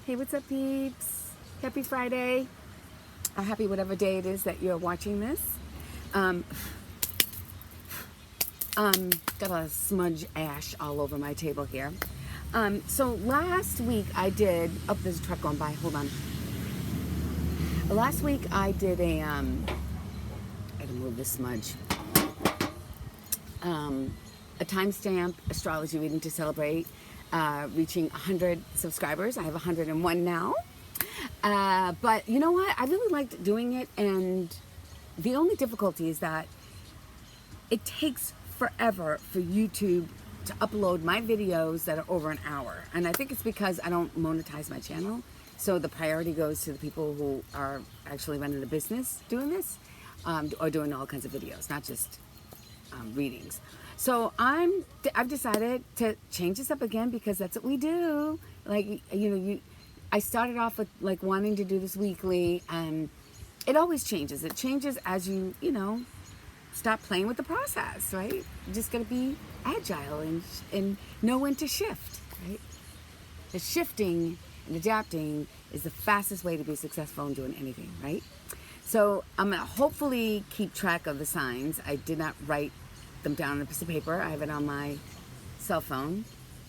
Hey, what's up, peeps? Happy Friday. Or happy whatever day it is that you're watching this. Got a smudge ash all over my table here. So last week I did, oh, there's a truck going by, hold on. Last week I did I had to move this smudge. A timestamp astrology reading to celebrate reaching 100 subscribers. I have 101 now. But you know what? I really liked doing it, and the only difficulty is that it takes forever for YouTube to upload my videos that are over an hour. And I think it's because I don't monetize my channel. So the priority goes to the people who are actually running a business doing this, or doing all kinds of videos, not just readings. So I've decided to change this up again because that's what we do. Like, I started off with like wanting to do this weekly, and it always changes. It changes as you stop playing with the process, right? You just gotta be agile and know when to shift, right? The shifting and adapting is the fastest way to be successful in doing anything, right? So I'm gonna hopefully keep track of the signs. I did not write them down on a piece of paper. I have it on my cell phone.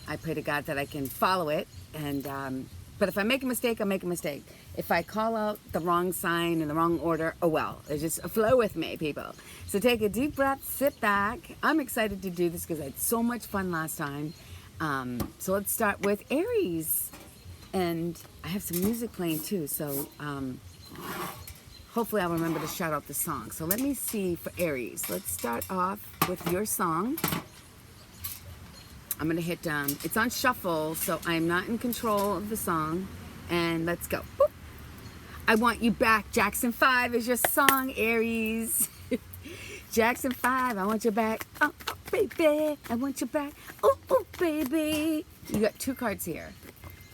I pray to God that I can follow it, and but if I make a mistake, I make a mistake. If I call out the wrong sign in the wrong order, oh well. It's just flow with me, people. So take a deep breath, sit back. I'm excited to do this because I had so much fun last time. So let's start with Aries. And I have some music playing too, so hopefully I'll remember to shout out the song. So let me see for Aries. Let's start off with your song. I'm gonna hit, it's on shuffle, so I'm not in control of the song. And let's go. Boop. I Want You Back, Jackson 5 is your song, Aries. Jackson 5, I want you back. Oh, oh, baby, I want you back. Oh, oh, baby. You got two cards here.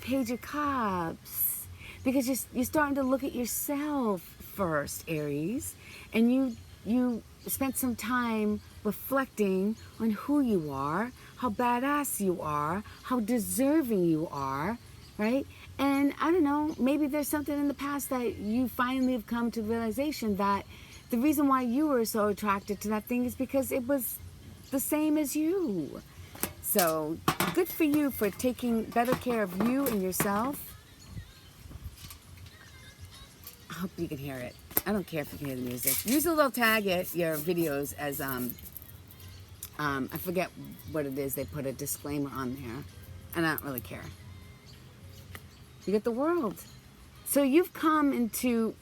Page of Cups. Because you're starting to look at yourself first, Aries. And you spent some time reflecting on who you are, how badass you are, how deserving you are, right? And I don't know, maybe there's something in the past that you finally have come to the realization that the reason why you were so attracted to that thing is because it was the same as you. So good for you for taking better care of you and yourself. I hope you can hear it. I don't care if you can hear the music. Usually they'll tag your videos as, I forget what it is. They put a disclaimer on there, and I don't really care. You get the world. So you've come into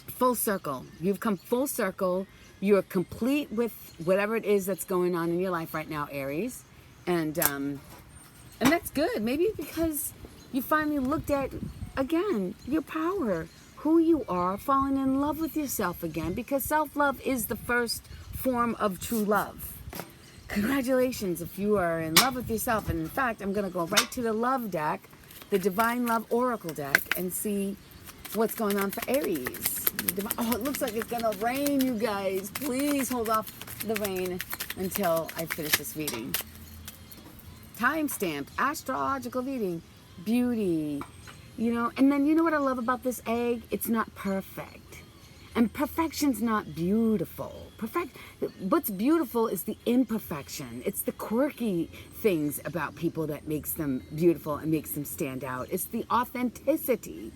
full circle. You've come full circle. You're complete with whatever it is that's going on in your life right now, Aries. And that's good. Maybe because you finally looked at, again, your power, who you are, falling in love with yourself again, because self-love is the first form of true love. Congratulations if you are in love with yourself. And in fact, I'm going to go right to the love deck, the Divine Love Oracle deck, and see what's going on for Aries. Oh, it looks like it's going to rain, you guys. Please hold off the rain until I finish this reading. Timestamp, astrological reading, beauty, and then you know what I love about this egg? It's not perfect. And perfection's not beautiful. What's beautiful is the imperfection. It's the quirky things about people that makes them beautiful and makes them stand out. It's the authenticity.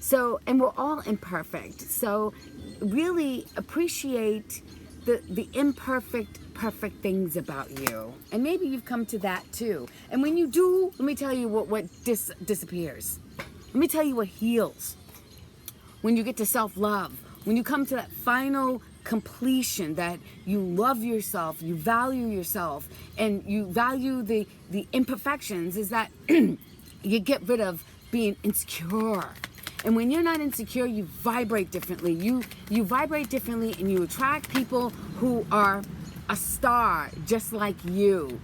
So, and we're all imperfect. So really appreciate the imperfect, perfect things about you. And maybe you've come to that too. And when you do, let me tell you what disappears. Let me tell you what heals. When you get to self-love, when you come to that final completion that you love yourself, you value yourself, and you value the imperfections, is that you get rid of being insecure. And when you're not insecure, you vibrate differently. You vibrate differently, and you attract people who are a star just like you,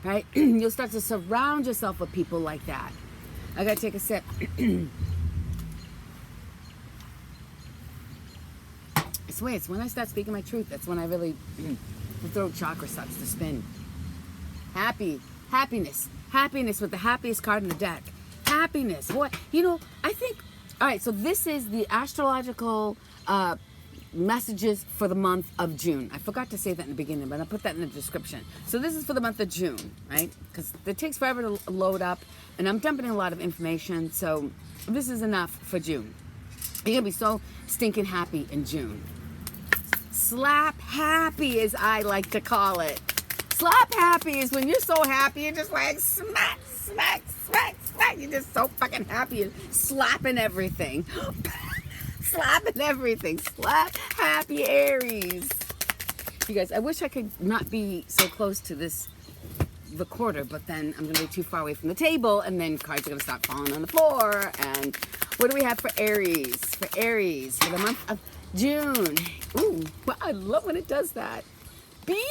right? You'll start to surround yourself with people like that. I gotta take a sip. I swear, it's when I start speaking my truth, that's when I really, the throat chakra starts to spin. Happiness with the happiest card in the deck. happiness. What, I think, all right, so this is the astrological messages for the month of June. I forgot to say that in the beginning, but I'll put that in the description. So this is for the month of June, right? Because it takes forever to load up, and I'm dumping in a lot of information, so this is enough for June. You're gonna be so stinking happy in June. Slap happy, as I like to call it. Slap happy is when you're so happy, you're just like smack, smack, smack, smack. You're just so fucking happy and slapping everything. Slapping everything. Slap happy Aries. You guys, I wish I could not be so close to this recorder, but then I'm going to be too far away from the table, and then cards are going to start falling on the floor. And what do we have for Aries? For Aries, for the month of June. Ooh, well, I love when it does that. Beauty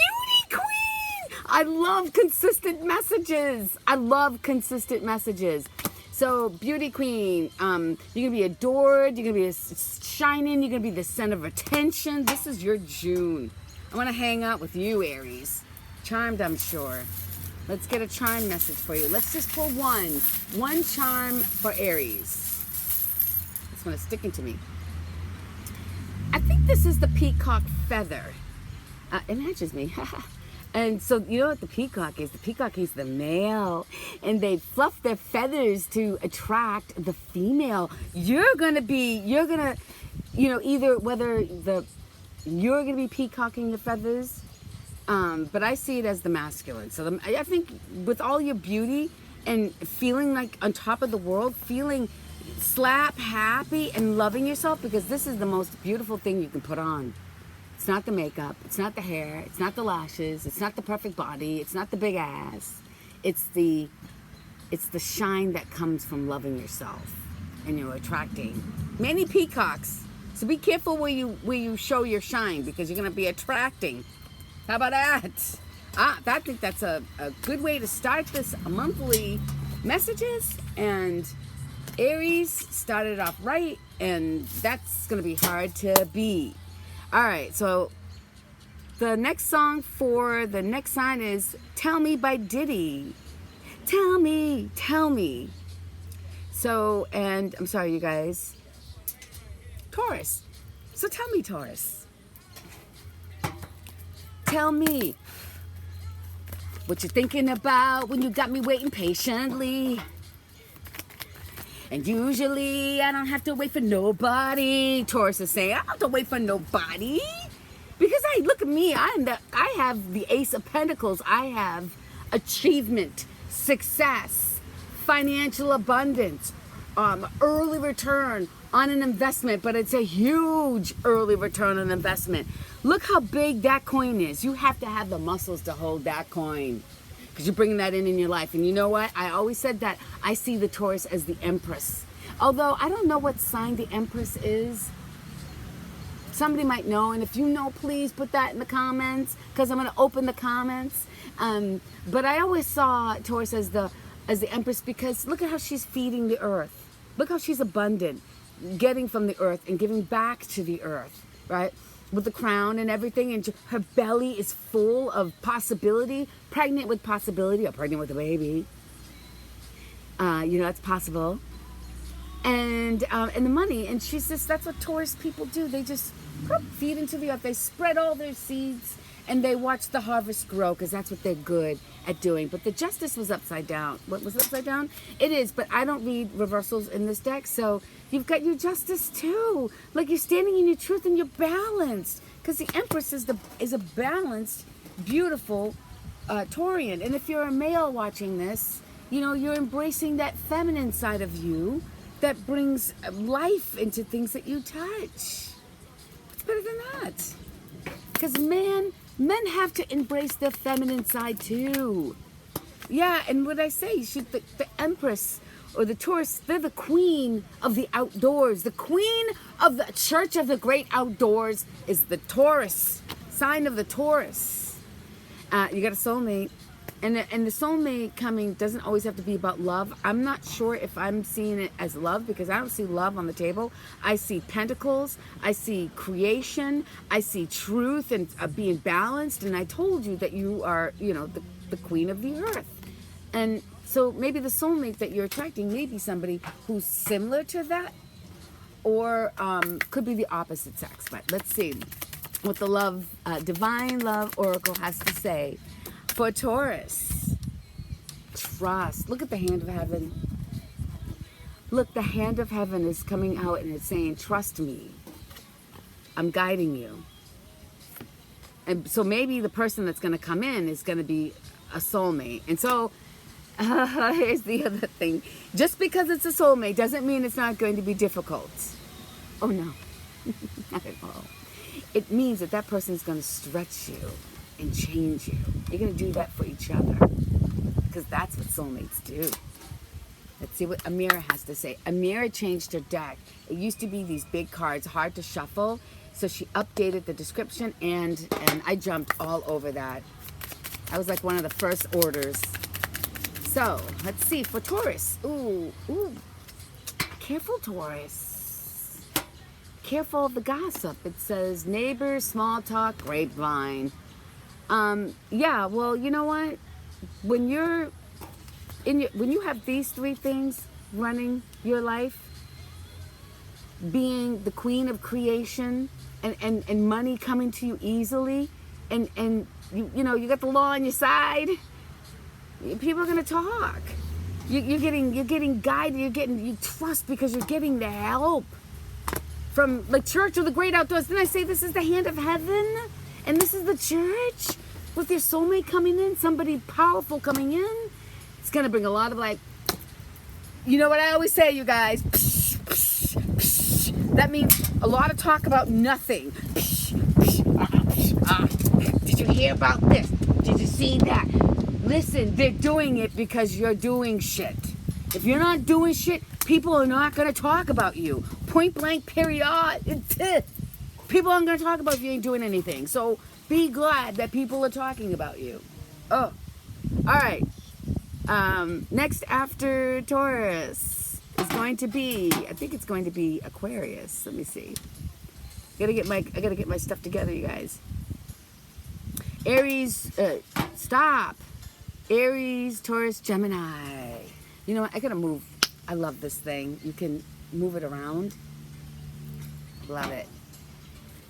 Queen! I love consistent messages. I love consistent messages. So, Beauty Queen, you're going to be adored, you're going to be shining, you're going to be the center of attention. This is your June. I want to hang out with you, Aries. Charmed, I'm sure. Let's get a charm message for you. Let's just pull one charm for Aries. This one is sticking to me. I think this is the peacock feather. It matches me. And so, you know what the peacock is? The peacock is the male. And they fluff their feathers to attract the female. You're going to, either whether you're going to be peacocking the feathers, but I see it as the masculine. So I think with all your beauty and feeling like on top of the world, feeling slap happy and loving yourself, because this is the most beautiful thing you can put on. It's not the makeup, it's not the hair, it's not the lashes, it's not the perfect body, it's not the big ass. It's the shine that comes from loving yourself, and you're attracting many peacocks. So be careful where you show your shine, because you're gonna be attracting. How about that? I think that's a good way to start this monthly messages. And Aries started off right, and that's gonna be hard to beat. All right, so the next song for the next sign is Tell Me by Diddy. Tell me, tell me. So, and I'm sorry, you guys. Taurus. So tell me, Taurus. Tell me what you're thinking about when you got me waiting patiently. And usually I don't have to wait for nobody. Taurus is saying, I don't have to wait for nobody. Because look at me, I have the Ace of Pentacles. I have achievement, success, financial abundance, early return on an investment, but it's a huge early return on investment. Look how big that coin is. You have to have the muscles to hold that coin, because you're bringing that in your life. And you know what? I always said that I see the Taurus as the Empress. Although I don't know what sign the Empress is. Somebody might know, and if you know, please put that in the comments, because I'm going to open the comments. But I always saw Taurus as the Empress, because look at how she's feeding the earth. Look how she's abundant, getting from the earth and giving back to the earth, right? With the crown and everything, and her belly is full of possibility, pregnant with possibility, or pregnant with a baby. That's possible. And the money, and she's just, that's what Taurus people do. They just feed into the earth. They spread all their seeds, and they watch the harvest grow, because that's what they're good at doing. But the Justice was upside down. What was upside down? It is, but I don't read reversals in this deck, so you've got your Justice too. Like, you're standing in your truth and you're balanced, because the Empress is a balanced, beautiful Taurian. And if you're a male watching this, you're embracing that feminine side of you that brings life into things that you touch. What's better than that? Because men have to embrace their feminine side too. Yeah, and what I say, the Empress or the Taurus, they're the queen of the outdoors. The queen of the Church of the Great Outdoors is the Taurus, sign of the Taurus. You got a soulmate. And the soulmate coming doesn't always have to be about love. I'm not sure if I'm seeing it as love, because I don't see love on the table. I see pentacles. I see creation. I see truth and being balanced. And I told you that you are, the queen of the earth. And So maybe the soulmate that you're attracting may be somebody who's similar to that, or could be the opposite sex. But let's see what the love, divine love oracle has to say for Taurus. Trust. Look at the hand of heaven. Look, the hand of heaven is coming out and it's saying, trust me. I'm guiding you. And so maybe the person that's going to come in is going to be a soulmate. And so here's the other thing. Just because it's a soulmate doesn't mean it's not going to be difficult. Oh no, not at all. It means that that person is going to stretch you and change you. You're going to do that for each other, because that's what soulmates do. Let's see what Amira has to say. Amira changed her deck. It used to be these big cards, hard to shuffle. So she updated the description, and I jumped all over that. I was like one of the first orders. So let's see for Taurus. Ooh, careful, Taurus. Careful of the gossip. It says neighbors, small talk, grapevine. Yeah, well, you know what? When you're when you have these three things running your life, being the queen of creation, and money coming to you easily, and you know, you got the law on your side, people are gonna talk. You're getting guided, you trust, because you're getting the help from the church or the great outdoors. Didn't I say this is the hand of heaven? And this is the church with your soulmate coming in, somebody powerful coming in. It's gonna bring a lot of, like, you know what I always say, you guys? Psh, psh, psh. That means a lot of talk about nothing. Psh, psh, did you hear about this? Did you see that? Listen, they're doing it because you're doing shit. If you're not doing shit, people are not gonna talk about you. Point blank, period. People aren't gonna talk about if you ain't doing anything. So be glad that people are talking about you. Oh, all right. Next after Taurus is going to be, I think it's going to be Aquarius. Let me see. I gotta get my stuff together, you guys. Aries, stop. Aries, Taurus, Gemini. You know what? I gotta move. I love this thing. You can move it around. Love it.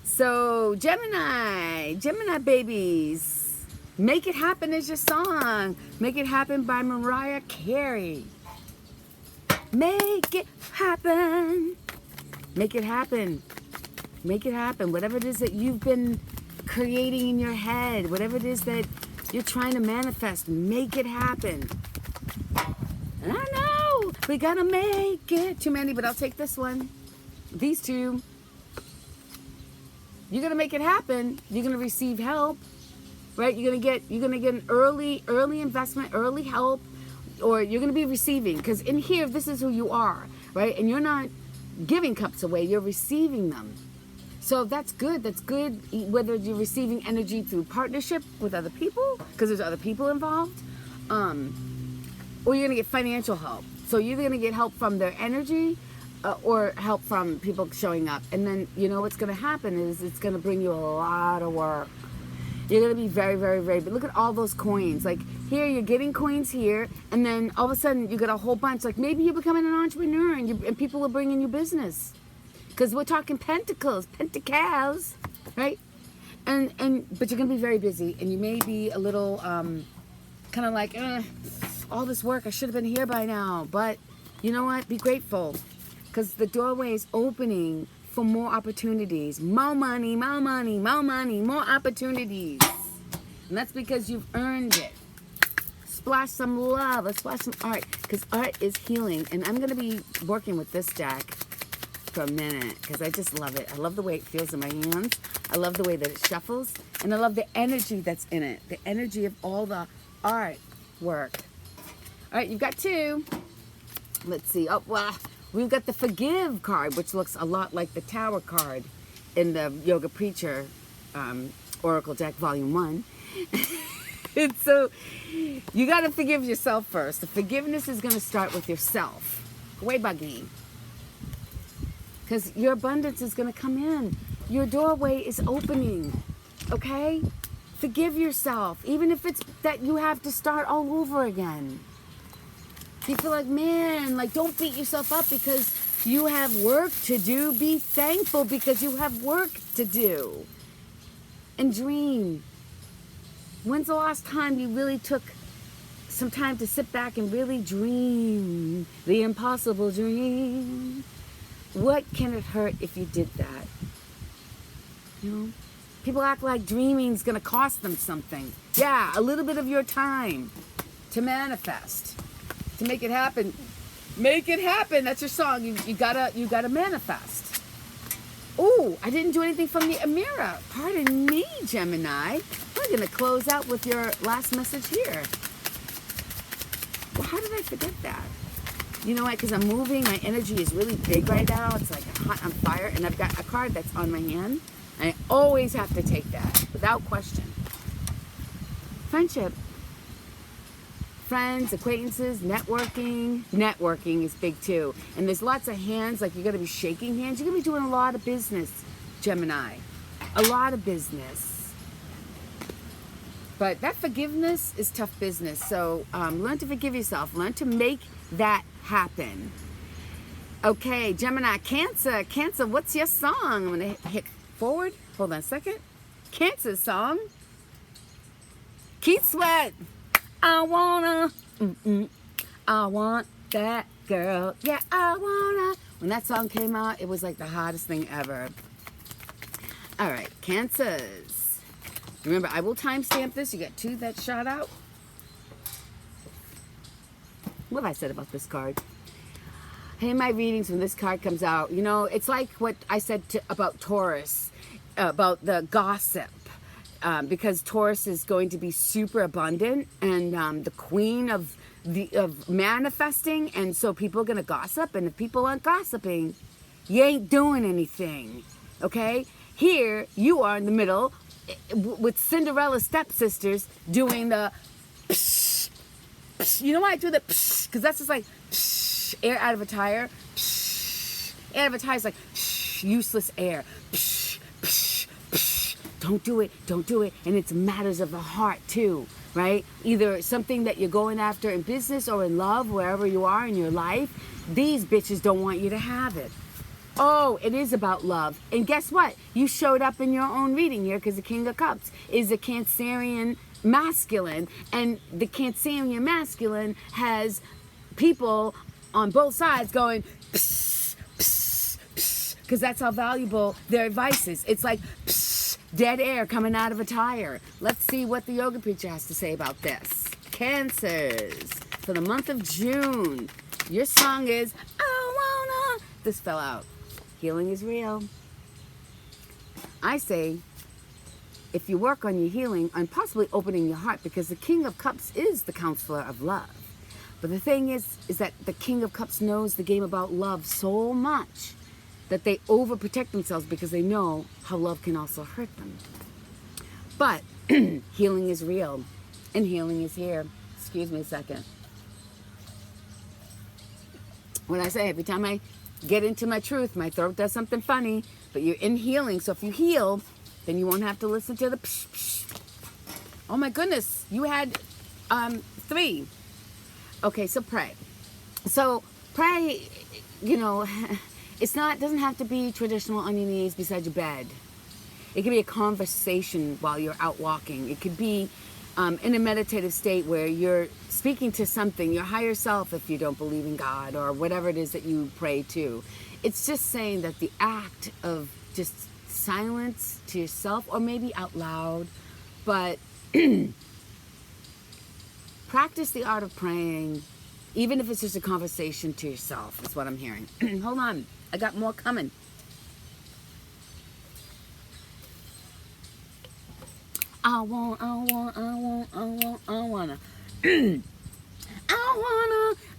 So Gemini babies. Make It Happen is your song. Make It Happen by Mariah Carey. Make it happen. Make it happen. Make it happen. Whatever it is that you've been creating in your head, whatever it is that you're trying to manifest, make it happen. And I know we gotta make it. Too many, but I'll take this one. These two. You're gonna make it happen. You're gonna receive help, right? You're gonna get an early investment, early help, or you're gonna be receiving. Because in here, this is who you are, right? And you're not giving cups away. You're receiving them. So that's good. That's good. Whether you're receiving energy through partnership with other people, because there's other people involved, or you're gonna get financial help. So you're gonna get help from their energy, or help from people showing up. And then, you know what's going to happen is it's going to bring you a lot of work. You're going to be very, very, very, but look at all those coins. Like here, you're getting coins here, and then all of a sudden you get a whole bunch. Like maybe you're becoming an entrepreneur, and people are bringing you business. Because we're talking pentacles, right? But you're going to be very busy, and you may be a little kind of like, all this work, I should have been here by now. But you know what? Be grateful. Because the doorway is opening for more opportunities. More money, more money, more money, more opportunities. And that's because you've earned it. Splash some love. Let's splash some art. Because art is healing. And I'm going to be working with this deck for a minute. Because I just love it. I love the way it feels in my hands. I love the way that it shuffles. And I love the energy that's in it. The energy of all the art work. All right, you've got two. Let's see. Oh, well, we've got the Forgive card, which looks a lot like the Tower card in the Yoga Preacher Oracle deck, Volume 1. And so you got to forgive yourself first. The forgiveness is going to start with yourself. Away, Buggy. Because your abundance is going to come in. Your doorway is opening. Okay? Forgive yourself. Even if it's that you have to start all over again. You feel like, man, like, don't beat yourself up because you have work to do. Be thankful because you have work to do. And dream. When's the last time you really took some time to sit back and really dream the impossible dream? What can it hurt if you did that? You know? People act like dreaming's gonna cost them something. Yeah, a little bit of your time to manifest. To make it happen. Make it happen. That's your song. You gotta manifest. Ooh, I didn't do anything from the Amira. Pardon me, Gemini. We're gonna close out with your last message here. Well, how did I forget that? You know what? Because I'm moving, my energy is really big right now. It's like hot on fire, and I've got a card that's on my hand, and I always have to take that without question. Friendship. Friends, acquaintances, networking. Networking is big too. And there's lots of hands, like you're going to be shaking hands. You're going to be doing a lot of business, Gemini. A lot of business. But that forgiveness is tough business. So learn to forgive yourself. Learn to make that happen. Okay, Gemini, Cancer. Cancer, what's your song? I'm going to hit forward. Hold on a second. Cancer song. Keith Sweat. I want that girl. Yeah, I wanna. When that song came out, it was like the hottest thing ever. All right, Cancers. Remember, I will timestamp this. You got 2 that shot out. What have I said about this card? Hey, my readings when this card comes out, you know, it's like what I said about Taurus, about the gossip. Because Taurus is going to be super abundant and the queen of manifesting, and so people are going to gossip, and if people aren't gossiping, you ain't doing anything, okay? Here, you are in the middle with Cinderella's stepsisters doing the psh, psh. You know why I do the psh? Because that's just like psh, air out of a tire. Psh, air out of a tire is like psh, useless air. Psh, psh, psh. Don't do it, don't do it. And it's matters of the heart too, right? Either something that you're going after in business or in love, wherever you are in your life. These bitches don't want you to have it. Oh, it is about love. And guess what? You showed up in your own reading here because the King of Cups is a Cancerian masculine. And the Cancerian masculine has people on both sides going, psst, psst, psst, because that's how valuable their advice is. It's like, psst. Dead air coming out of a tire. Let's see what the yoga preacher has to say about this. Cancers, for the month of June, your song is, I wanna. This fell out. Healing is real. I say, if you work on your healing, on possibly opening your heart, because the King of Cups is the counselor of love. But the thing is that the King of Cups knows the game about love so much that they overprotect themselves because they know how love can also hurt them. But healing is real, and healing is here. Excuse me a second. When I say every time I get into my truth, my throat does something funny, but you're in healing, so if you heal, then you won't have to listen to the psh, psh. Oh my goodness, you had 3. Okay, so pray. So pray, you know, doesn't have to be traditional on your knees beside your bed. It could be a conversation while you're out walking. It could be in a meditative state where you're speaking to something, your higher self, if you don't believe in God or whatever it is that you pray to. It's just saying that the act of just silence to yourself, or maybe out loud, but practice the art of praying, even if it's just a conversation to yourself, is what I'm hearing. Hold on. I got more coming. I wanna.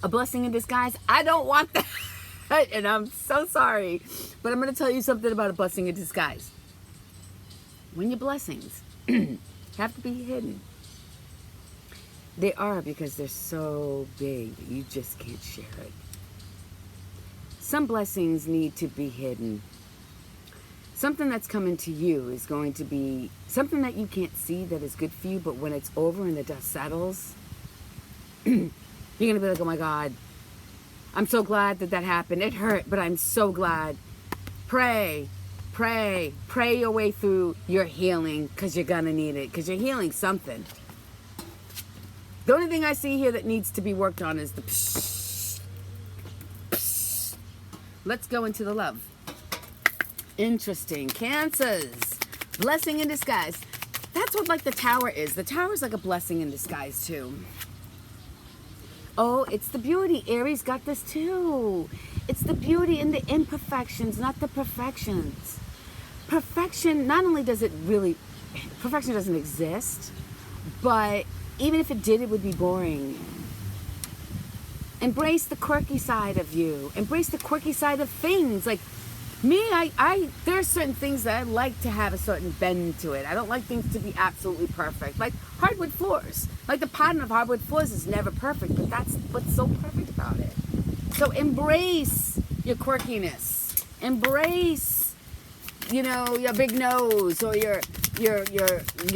A blessing in disguise. I don't want that. And I'm so sorry. But I'm going to tell you something about a blessing in disguise. When your blessings have to be hidden, they are, because they're so big that you just can't share it. Some blessings need to be hidden. Something that's coming to you is going to be something that you can't see that is good for you, but when it's over and the dust settles, You're going to be like, oh my God, I'm so glad that that happened. It hurt, but I'm so glad. Pray, pray, pray your way through your healing, because you're going to need it, because you're healing something. The only thing I see here that needs to be worked on is the psh, psh. Let's go into the love. Interesting. Cancers. Blessing in disguise. That's what like the Tower is. The Tower is like a blessing in disguise too. Oh, it's the beauty. Aries got this too. It's the beauty in the imperfections, not the perfections. Perfection, not only does it really, perfection doesn't exist, but even if it did, it would be boring. Embrace the quirky side of you. Embrace the quirky side of things. Like me, there are certain things that I like to have a certain bend to it. I don't like things to be absolutely perfect. Like hardwood floors. Like the pattern of hardwood floors is never perfect, but that's what's so perfect about it. So embrace your quirkiness. Embrace, you know, your big nose or your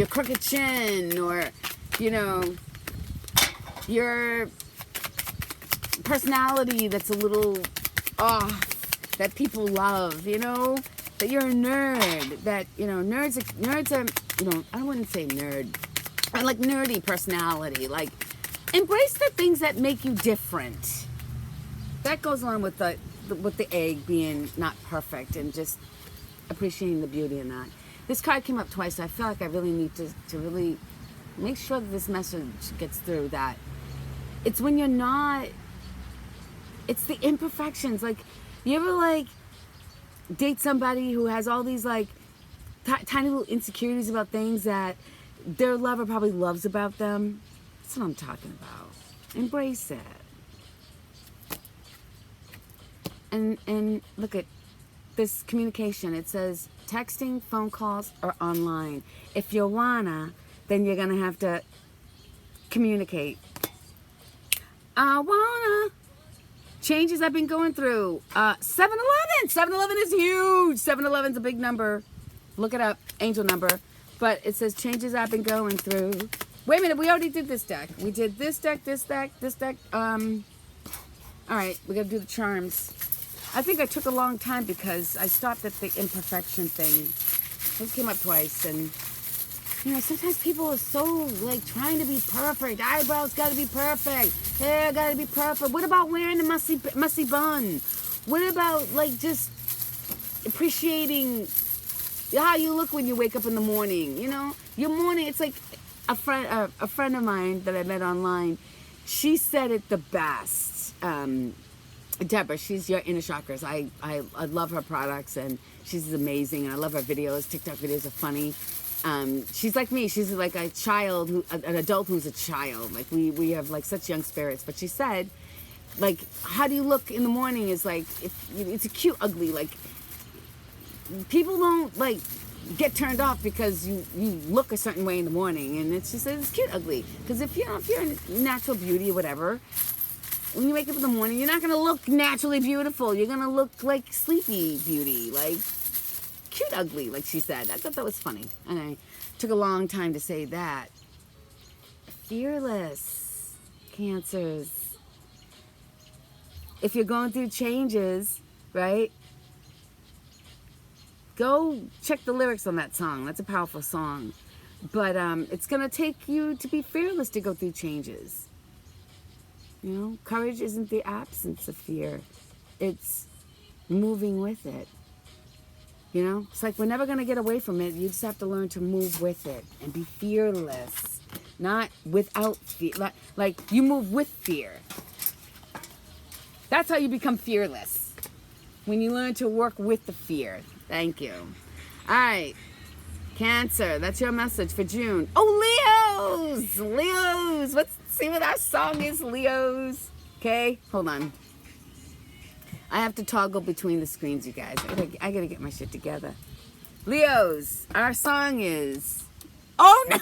crooked chin, or, you know, your personality that's a little off, that people love, you know, that you're a nerd, that, you know, nerds are, you know, I wouldn't say nerd, I like nerdy personality. Like, embrace the things that make you different. That goes along with the egg being not perfect, and just appreciating the beauty in that. This card came up twice, so I feel like I really need to really make sure that this message gets through, that it's when you're not, it's the imperfections. Like, you ever like date somebody who has all these like tiny little insecurities about things that their lover probably loves about them? That's what I'm talking about. Embrace it. And look at this communication. It says texting, phone calls, or online. If you wanna, then you're gonna have to communicate. I wanna. Changes I've been going through. 7-Eleven. 7-Eleven is huge. 7-Eleven's a big number. Look it up. Angel number. But it says changes I've been going through. Wait a minute. We already did this deck. We did this deck, this deck, this deck. All right. We got to do the charms. I think I took a long time because I stopped at the imperfection thing. This came up twice. And, you know, sometimes people are so, like, trying to be perfect. Eyebrows got to be perfect. Hair got to be perfect. What about wearing a messy bun? What about, like, just appreciating how you look when you wake up in the morning? You know, your morning, it's like a friend of mine that I met online, she said it the best. Deborah, she's your inner chakras. I love her products, and she's amazing, and I love her videos. TikTok videos are funny. She's like me. She's like a child, an adult who's a child. Like we have like such young spirits. But she said, like, how do you look in the morning is like, it's a cute ugly. Like, people don't like get turned off because you look a certain way in the morning, and it's just, it's cute ugly. Because if you're natural beauty or whatever, when you wake up in the morning, you're not gonna look naturally beautiful. You're gonna look like sleepy beauty, like cute ugly, like she said. I thought that was funny, and I took a long time to say that. Fearless, Cancers. If you're going through changes, right? Go check the lyrics on that song. That's a powerful song. But it's gonna take you to be fearless to go through changes. You know, courage isn't the absence of fear. It's moving with it. You know, it's like we're never going to get away from it. You just have to learn to move with it and be fearless, not without fear. Like you move with fear. That's how you become fearless. When you learn to work with the fear. Thank you. All right. Cancer, that's your message for June. Oh, Leos! Leos! Let's see what our song is, Leos. Okay, hold on. I have to toggle between the screens, you guys. I gotta get my shit together. Leos, our song is... Oh, no!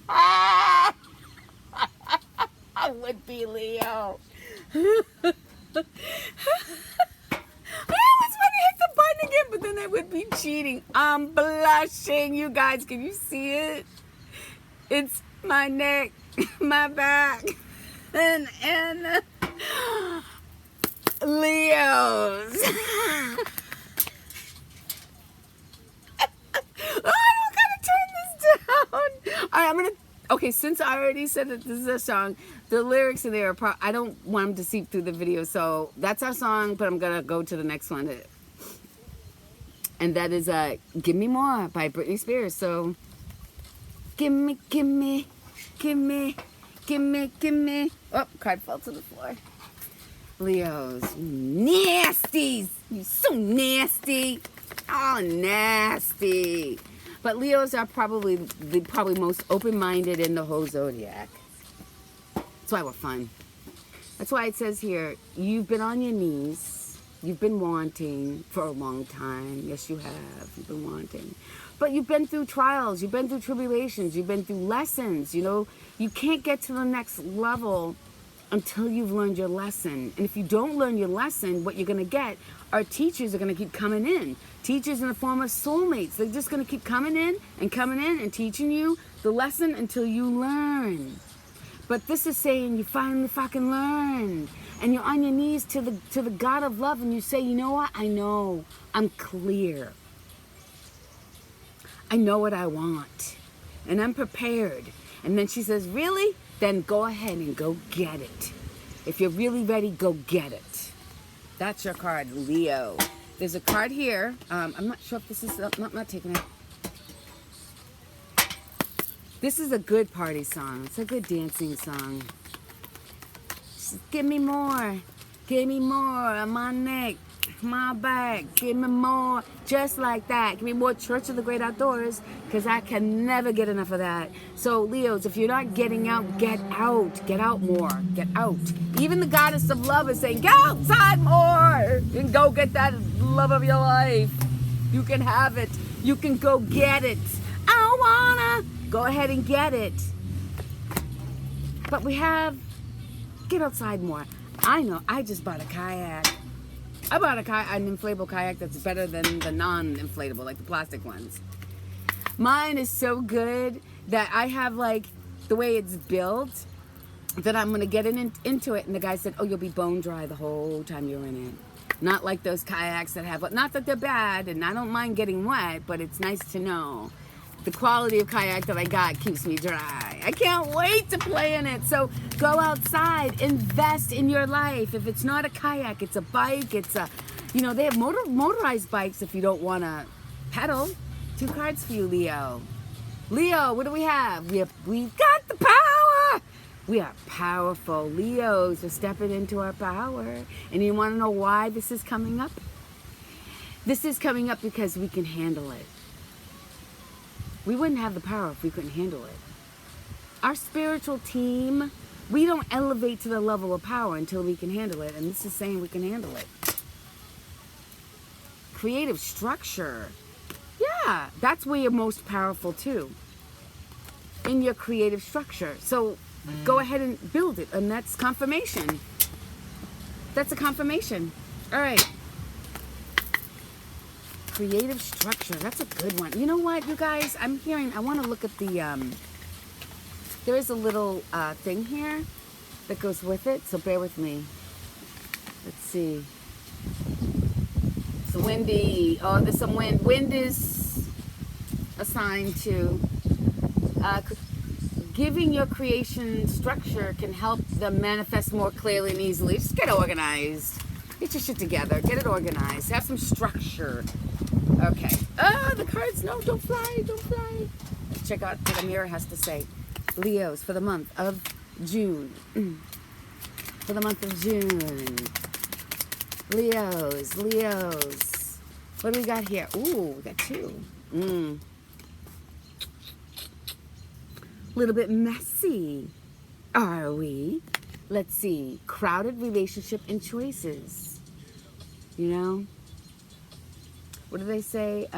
I would be Leo. Again, but then I would be cheating. I'm blushing. You guys, can you see it? It's my neck, my back. and Leos. I'm gonna turn this down. All right, I'm gonna. Okay, since I already said that this is a song, the lyrics in there are I don't want them to seep through the video, so that's our song. But I'm gonna go to the next one, and that is "Give Me More" by Britney Spears. So, give me, give me, give me, give me, give me. Oh, card fell to the floor. Leos, nasties. You're so nasty. Oh, nasty. But Leos are probably the most open-minded in the whole zodiac. That's why we're fun. That's why it says here, you've been on your knees. You've been wanting for a long time. Yes, you have. You've been wanting. But you've been through trials. You've been through tribulations. You've been through lessons. You know, you can't get to the next level until you've learned your lesson. And if you don't learn your lesson, what you're going to get are teachers are going to keep coming in. Teachers in the form of soulmates. They're just going to keep coming in and teaching you the lesson until you learn. But this is saying you finally fucking learned. And you're on your knees to the God of love and you say, you know what? I know. I'm clear. I know what I want. And I'm prepared. And then she says, really? Then go ahead and go get it. If you're really ready, go get it. That's your card, Leo. There's a card here. I'm not sure if this is... I'm not taking it. This is a good party song. It's a good dancing song. Just give me more. Give me more on my neck, my back. Give me more. Just like that. Give me more Church of the Great Outdoors, because I can never get enough of that. So, Leos, if you're not getting out, get out. Get out more. Get out. Even the goddess of love is saying, get outside more and go get that love of your life. You can have it. You can go get it. I wanna. Go ahead and get it. But we have, get outside more. I know, I just bought a kayak. I bought an inflatable kayak that's better than the non-inflatable, like the plastic ones. Mine is so good that I have like, the way it's built, that I'm gonna get into it. And the guy said, oh, you'll be bone dry the whole time you're in it. Not like those kayaks that have, not that they're bad, and I don't mind getting wet, but it's nice to know. The quality of kayak that I got keeps me dry. I can't wait to play in it. So go outside, invest in your life. If it's not a kayak, it's a bike, it's a, you know, they have motorized bikes if you don't want to pedal. 2 cards for you, Leo. Leo, what do we have? We've got the power. We are powerful. Leos are stepping into our power. And you want to know why this is coming up? This is coming up because we can handle it. We wouldn't have the power if we couldn't handle it. Our spiritual team, we don't elevate to the level of power until we can handle it. And this is saying we can handle it. Creative structure. Yeah, that's where you're most powerful too. In your creative structure. So go ahead and build it. And that's confirmation. That's a confirmation. All right. Creative structure. That's a good one. You know what, you guys? I'm hearing, I want to look at the, there is a little thing here that goes with it. So bear with me. Let's see. It's windy. Oh, there's some wind. Wind is assigned to giving your creation structure can help them manifest more clearly and easily. Just get organized. Get your shit together. Get it organized. Have some structure. Okay. The cards. No, don't fly. Don't fly. Let's check out what the mirror has to say. Leos for the month of June. For the month of June. Leos. Leos. What do we got here? Ooh, we got 2. Little bit messy. Are we? Let's see. Crowded relationship and choices. You know? What do they say?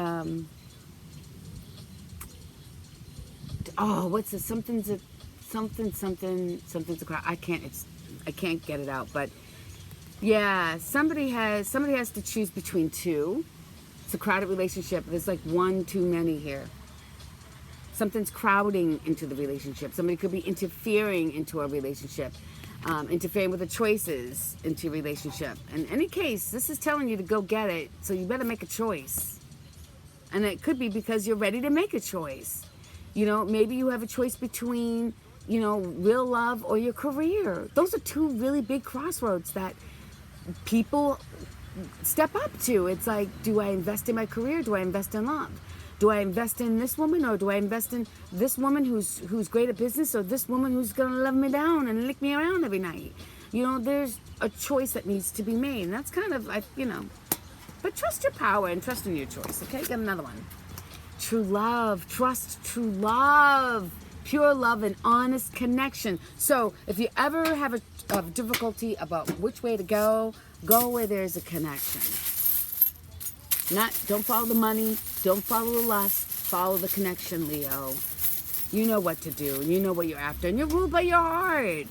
Oh, what's this? Something's a crowd. I can't get it out. But yeah, somebody has to choose between 2. It's a crowded relationship. There's like 1 too many here. Something's crowding into the relationship. Somebody could be interfering into a relationship. interfering with the choices into your relationship. In any case, this is telling you to go get it, so you better make a choice. And it could be because you're ready to make a choice. You know, maybe you have a choice between, you know, real love or your career. Those are two really big crossroads that people step up to. It's like, do I invest in my career? Do I invest in love? Do I invest in this woman, or do I invest in this woman who's great at business, or this woman who's gonna love me down and lick me around every night? You know, there's a choice that needs to be made. And that's kind of like, you know, but trust your power and trust in your choice, okay? Get another one. True love, trust true love, pure love and honest connection. So if you ever have a difficulty about which way to go where there's a connection. Don't follow the money, don't follow the lust, follow the connection, Leo. You know what to do, and you know what you're after, and you're ruled by your heart.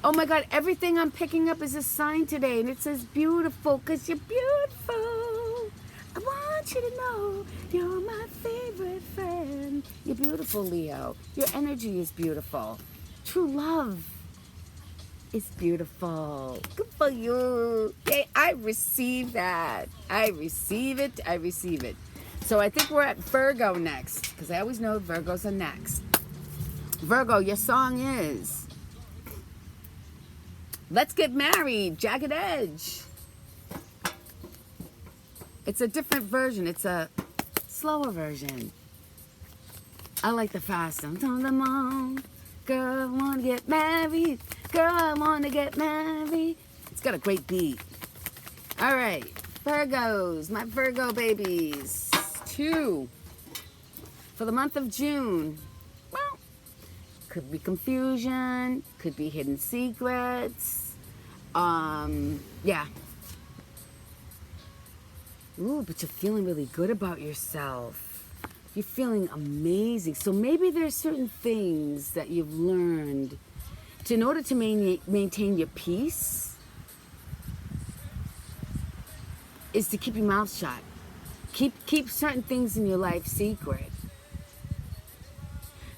Oh my God, everything I'm picking up is a sign today, and it says beautiful, because you're beautiful. I want you to know you're my favorite friend. You're beautiful, Leo. Your energy is beautiful. True love is beautiful. Good for you. Yay, I receive that. I receive it. I receive it. So I think we're at Virgo next, because I always know Virgos are next. Virgo, your song is Let's Get Married, Jagged Edge. It's a different version. It's a slower version. I like the fast one. Come on, girl, I want to get married. Girl, I want to get married. It's got a great beat. All right, Virgos, my Virgo babies. 2 for the month of June. Well, could be confusion, could be hidden secrets. Yeah. Ooh, but you're feeling really good about yourself. You're feeling amazing. So maybe there's certain things that you've learned in order to maintain your peace is to keep your mouth shut. Keep certain things in your life secret.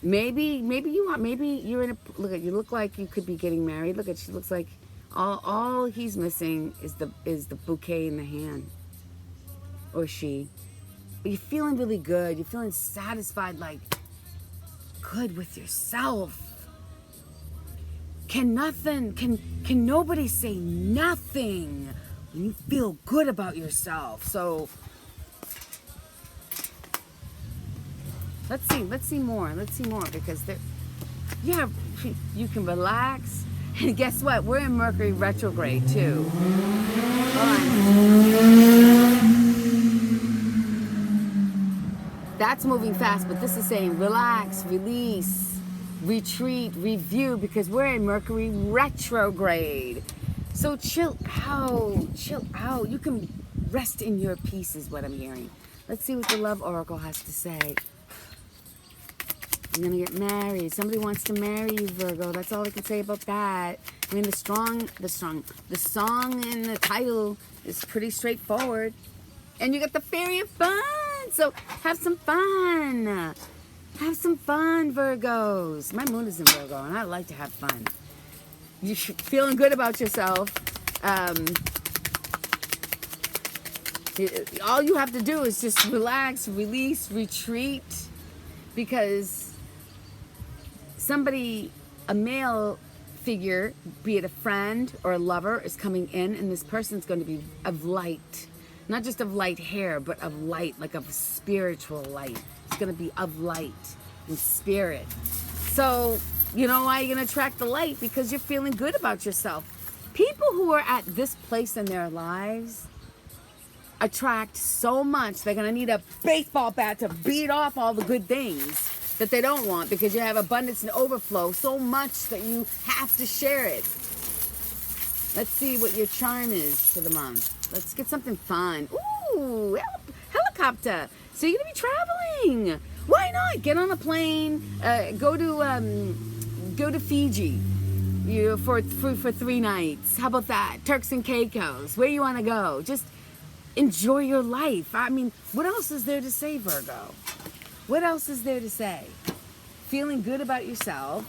Maybe you're in a look. You look like you could be getting married. Look at, she looks like all he's missing is the bouquet in the hand, or she. But you're feeling really good. You're feeling satisfied, like good with yourself. Can nobody say nothing when you feel good about yourself? So let's see more because yeah, you can relax. And guess what? We're in Mercury retrograde too. Hold on. That's moving fast, but this is saying relax, release, retreat, review, because we're in Mercury retrograde. So chill out. You can rest in your peace is what I'm hearing. Let's see what the Love Oracle has to say. You're gonna get married. Somebody wants to marry you, Virgo. That's all I can say about that. I mean, the song and the title is pretty straightforward. And you got the Fairy of Fun. So have some fun. Have some fun, Virgos. My moon is in Virgo, and I like to have fun. You're feeling good about yourself. All you have to do is just relax, release, retreat, because somebody, a male figure, be it a friend or a lover, is coming in, and this person's going to be of light. Not just of light hair, but of light, like of spiritual light. It's going to be of light and spirit. So, you know why you're going to attract the light? Because you're feeling good about yourself. People who are at this place in their lives attract so much, they're going to need a baseball bat to beat off all the good things that they don't want, because you have abundance and overflow so much that you have to share it. Let's see what your charm is for the month. Let's get something fun. Ooh, helicopter. So you're going to be traveling. Why not? Get on a plane, go to Fiji, for 3 nights. How about that? Turks and Caicos. Where you want to go? Just enjoy your life. I mean, what else is there to say, Virgo? What else is there to say? Feeling good about yourself.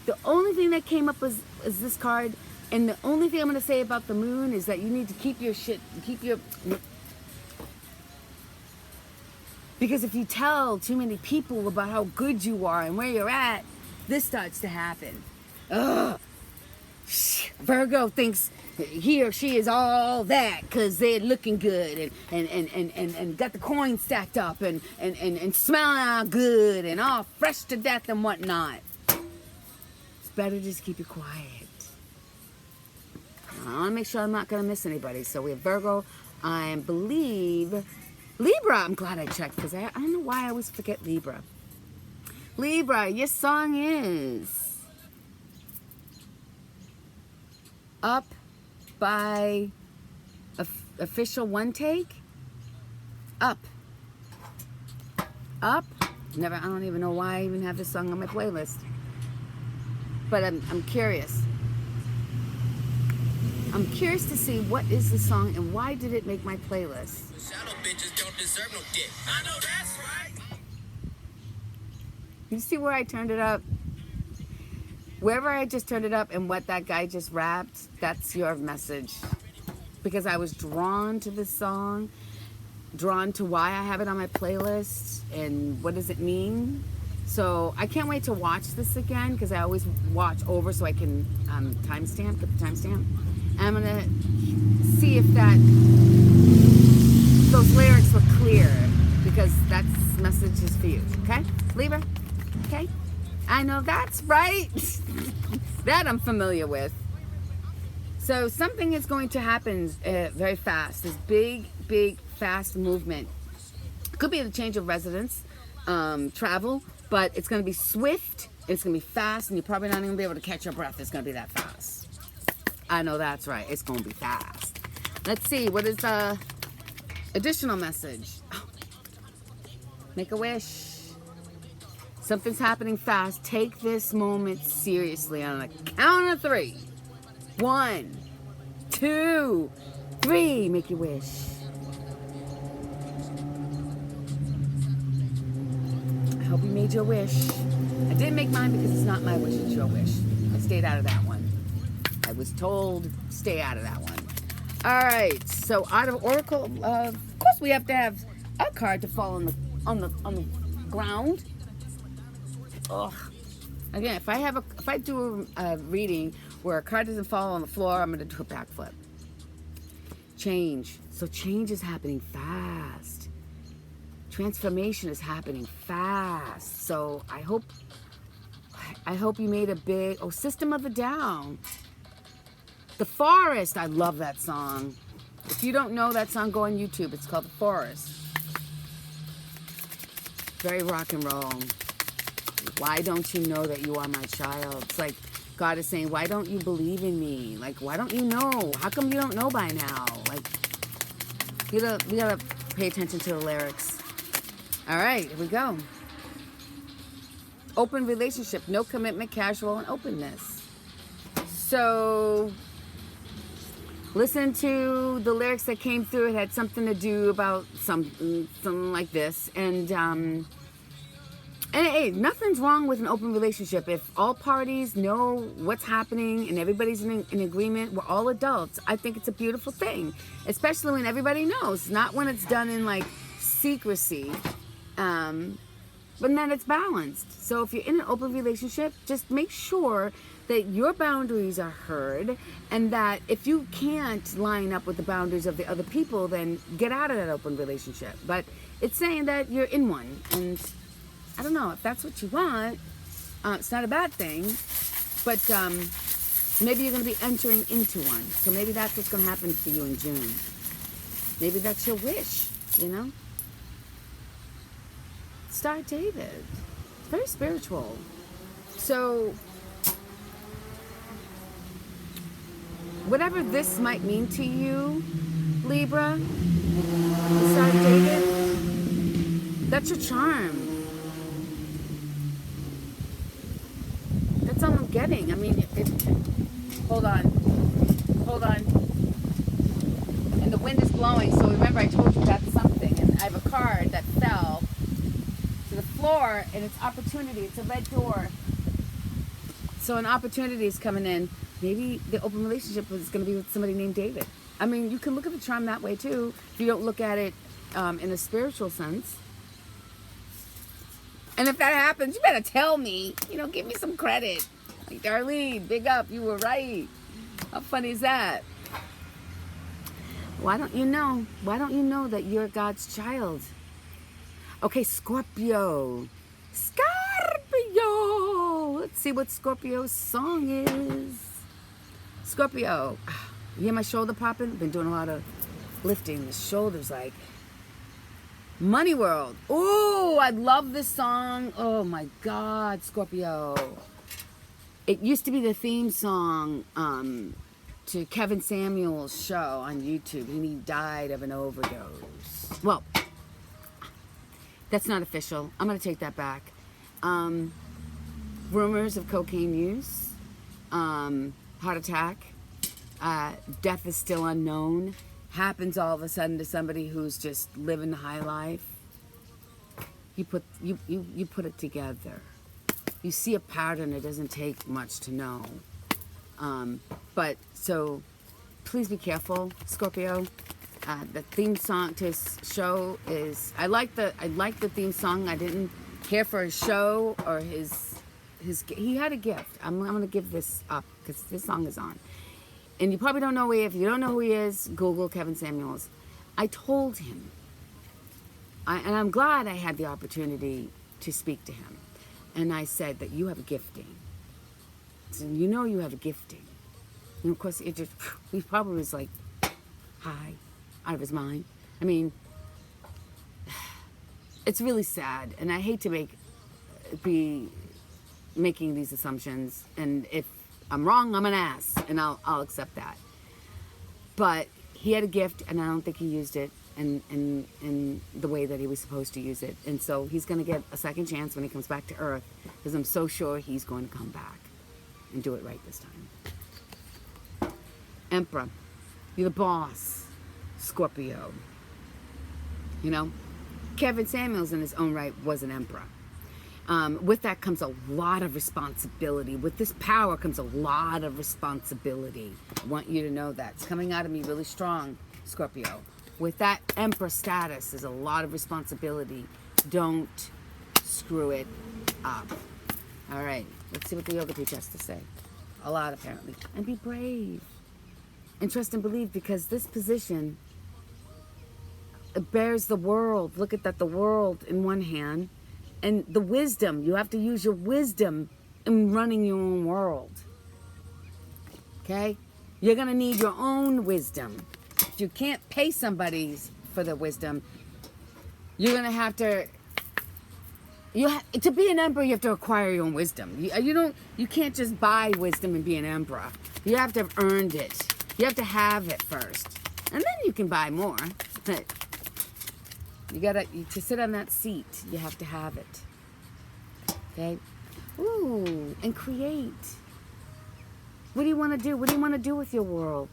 The only thing that came up is this card. And the only thing I'm going to say about the moon is that you need to keep your shit, because if you tell too many people about how good you are and where you're at, this starts to happen. Ugh. Virgo thinks he or she is all that because they're looking good and got the coins stacked up and smelling all good and all fresh to death and whatnot. It's better just keep it quiet. I want to make sure I'm not going to miss anybody. So we have Virgo. I believe Libra. I'm glad I checked because I don't know why I always forget Libra. Libra, your song is Up by Official One Take. Up. Never. I don't even know why I even have this song on my playlist. But I'm curious. I'm curious to see what is the song and why did it make my playlist. Shadow bitches don't deserve no dick. I know that's right. You see where I turned it up? Wherever I just turned it up and what that guy just rapped, that's your message. Because I was drawn to this song, drawn to why I have it on my playlist and what does it mean. So I can't wait to watch this again because I always watch over so I can timestamp, get the timestamp. And I'm gonna see if those lyrics were clear because that message is for you. Okay, Libra. Okay, I know that's right. That I'm familiar with. So something is going to happen very fast. This big, fast movement. Could be a change of residence, travel, but it's going to be swift. It's going to be fast, and you're probably not even going to be able to catch your breath. It's going to be that fast. I know that's right. It's going to be fast. Let's see. What is the additional message? Oh. Make a wish. Something's happening fast. Take this moment seriously on a count of 3. 1, 2, 3. Make your wish. I hope you made your wish. I didn't make mine because it's not my wish, it's your wish. I stayed out of that one. I was told stay out of that one. All right, so out of Oracle, of course we have to have a card to fall on the ground. Ugh. Again, if I do a reading where a card doesn't fall on the floor, I'm gonna do a backflip. Change. So change is happening fast. Transformation is happening fast. So I hope you made a big System of a Down. The Forest. I love that song. If you don't know that song, go on YouTube. It's called The Forest. Very rock and roll. Why don't you know that you are my child? It's like God is saying, why don't you believe in me? Like, why don't you know? How come you don't know by now? Like, we gotta pay attention to the lyrics. All right, here we go. Open relationship, no commitment, casual, and openness. So, listen to the lyrics that came through. It had something to do about something like this. And hey, nothing's wrong with an open relationship. If all parties know what's happening and everybody's in agreement, we're all adults. I think it's a beautiful thing, especially when everybody knows, not when it's done in like secrecy, but then it's balanced. So if you're in an open relationship, just make sure that your boundaries are heard, and that if you can't line up with the boundaries of the other people, then get out of that open relationship. But it's saying that you're in one, and I don't know if that's what you want. It's not a bad thing, but maybe you're going to be entering into one. So maybe that's what's going to happen for you in June. Maybe that's your wish, you know? Star David. It's very spiritual. So whatever this might mean to you, Libra, Star David, that's your charm. That's all I'm getting. I mean, hold on. And the wind is blowing, so remember I told you that's something. And I have a card that fell to the floor, and it's opportunity. It's a red door. So an opportunity is coming in. Maybe the open relationship is going to be with somebody named David. I mean, you can look at the charm that way too. If you don't look at it in a spiritual sense. And if that happens, you better tell me. You know, give me some credit. Like, Darlene, big up. You were right. How funny is that? Why don't you know? Why don't you know that you're God's child? Okay, Scorpio. Scorpio. Let's see what Scorpio's song is. Scorpio. You hear my shoulder popping? Been doing a lot of lifting. The shoulders like Money World. Oh, I love this song. Oh my God, Scorpio. It used to be the theme song to Kevin Samuel's show on YouTube, and he died of an overdose. Well, that's not official. I'm going to take that back. Rumors of cocaine use, heart attack, death is still unknown. Happens all of a sudden to somebody who's just living the high life. You put it together. You see a pattern. It doesn't take much to know. But so, please be careful, Scorpio. The theme song to his show is I like the theme song. I didn't care for his show or his he had a gift. I'm gonna give this up because this song is on. And you probably don't know if you don't know who he is, Google Kevin Samuels. I told him, and I'm glad I had the opportunity to speak to him. And I said that you have a gifting. So you know you have a gifting. And of course, it just, he probably was like, high, out of his mind. I mean, it's really sad. And I hate to be making these assumptions. And if I'm wrong, I'm an ass, and I'll accept that. But he had a gift, and I don't think he used it in the way that he was supposed to use it. And so he's going to get a second chance when he comes back to Earth, because I'm so sure he's going to come back and do it right this time. Emperor, you're the boss, Scorpio. You know, Kevin Samuels in his own right was an emperor. With that comes a lot of responsibility. With this power comes a lot of responsibility. I want you to know that. It's coming out of me really strong, Scorpio. With that emperor status, there's a lot of responsibility. Don't screw it up. All right, let's see what the yoga teacher has to say. A lot, apparently. And be brave. And trust and believe, because this position, it bears the world. Look at that, the world in one hand. And the wisdom, you have to use your wisdom in running your own world. Okay? You're going to need your own wisdom. If you can't pay somebody for the wisdom, you're going to have to... to be an emperor, you have to acquire your own wisdom. You can't just buy wisdom and be an emperor. You have to have earned it. You have to have it first. And then you can buy more. But to sit on that seat, you have to have it. Okay? Ooh, and create. What do you want to do? What do you want to do with your world?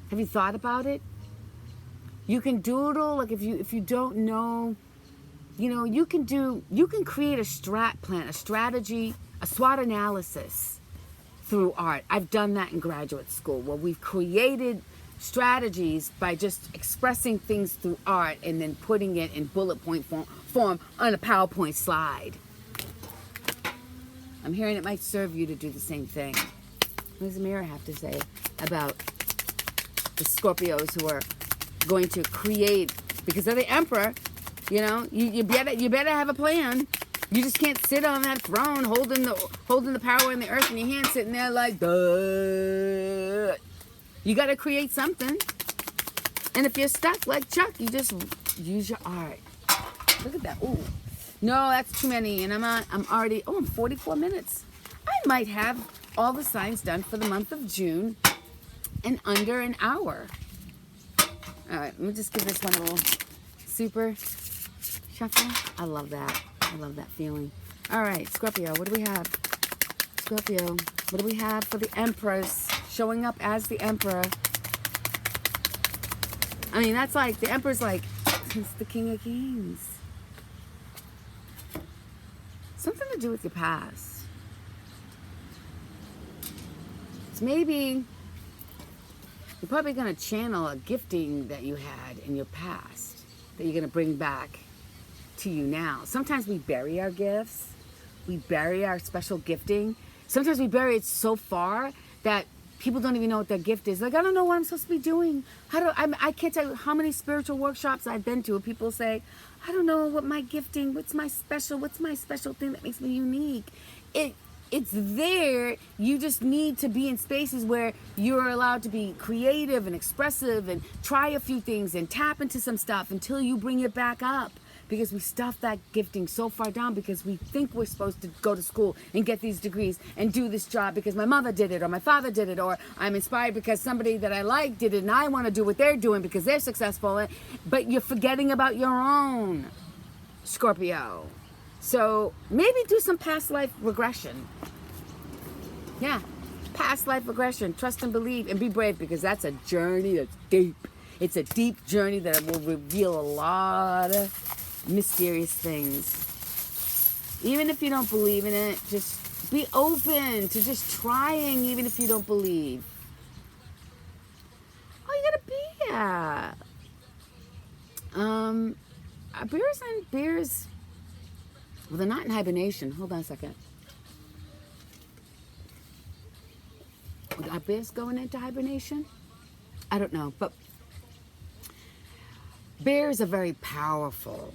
Have you thought about it? You can doodle, like if you don't know, you can create a strat plan, a strategy, a SWOT analysis through art. I've done that in graduate school, where we've created strategies by just expressing things through art and then putting it in bullet point form on a PowerPoint slide. I'm hearing it might serve you to do the same thing. What does the mirror have to say about the Scorpios who are going to create, because they're the emperor, you better have a plan. You just can't sit on that throne holding the power in the earth in your hand, sitting there like, duh. You got to create something. And if you're stuck like Chuck, you just use your art. Look at that. Ooh. No, that's too many. And I'm 44 minutes. I might have all the signs done for the month of June in under an hour. All right, let me just give this one a little super shuffle. I love that. I love that feeling. All right, Scorpio, what do we have? Scorpio, what do we have for the Empress? Showing up as the Emperor. I mean, that's like, the Emperor's like, it's the King of Kings. Something to do with your past. maybe you're probably going to channel a gifting that you had in your past that you're going to bring back to you now. Sometimes we bury our gifts. We bury our special gifting. Sometimes we bury it so far that people don't even know what their gift is. Like, I don't know what I'm supposed to be doing. I can't tell you how many spiritual workshops I've been to. People say, I don't know what my gifting, what's my special thing that makes me unique. It's there. You just need to be in spaces where you're allowed to be creative and expressive and try a few things and tap into some stuff until you bring it back up. Because we stuff that gifting so far down because we think we're supposed to go to school and get these degrees and do this job because my mother did it or my father did it, or I'm inspired because somebody that I like did it and I want to do what they're doing because they're successful. But you're forgetting about your own, Scorpio. So maybe do some past life regression. Yeah, past life regression. Trust and believe and be brave, because that's a journey that's deep. It's a deep journey that will reveal a lot of mysterious things. Even if you don't believe in it, just be open to just trying, even if you don't believe. Oh, you gotta be bears. Well, they're not in hibernation. Hold on a second. Are bears going into hibernation? I don't know, but bears are very powerful.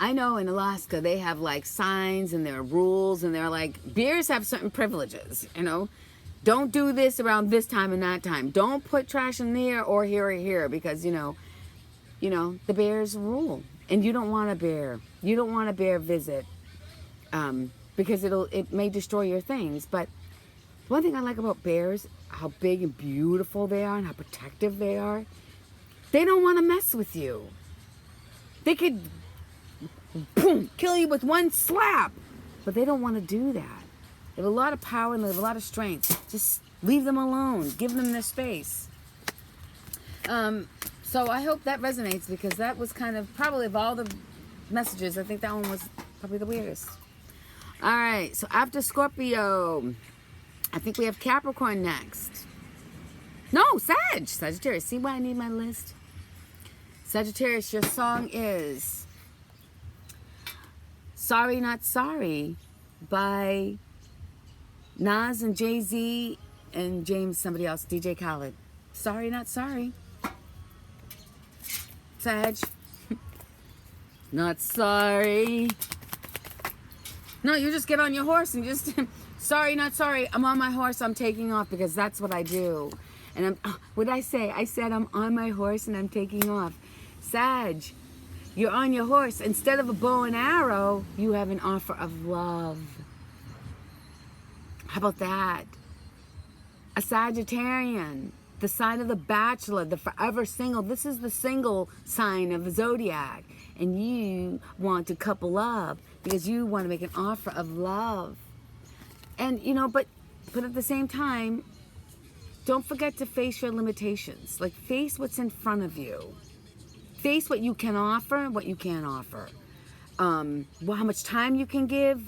I know in Alaska they have like signs and there are rules, and they're like, bears have certain privileges, you know. Don't do this around this time and that time. Don't put trash in there or here, because you know the bears rule, and you don't want a bear. You don't want a bear visit, because it may destroy your things. But one thing I like about bears, how big and beautiful they are and how protective they are. They don't want to mess with you. They could boom, kill you with one slap, but they don't want to do that. They have a lot of power and they have a lot of strength. Just leave them alone. Give them their space. So I hope that resonates, because that was kind of, probably of all the messages, I think that one was probably the weirdest. All right, so after Scorpio, I think we have Capricorn next. No, Sagittarius. See why I need my list? Sagittarius, your song is Sorry Not Sorry by Nas and Jay-Z and James somebody else, DJ Khaled. Sorry Not Sorry. Sag. Not sorry. No, you just get on your horse and just, sorry not sorry. I'm on my horse, I'm taking off, because that's what I do. And what did I say? I said I'm on my horse and I'm taking off. Sag, you're on your horse. Instead of a bow and arrow, you have an offer of love. How about that? A Sagittarian, the sign of the bachelor, the forever single. This is the single sign of the zodiac. And you want to couple up because you want to make an offer of love. And, but at the same time, don't forget to face your limitations. Like, face what's in front of you. Face what you can offer and what you can't offer. How much time you can give,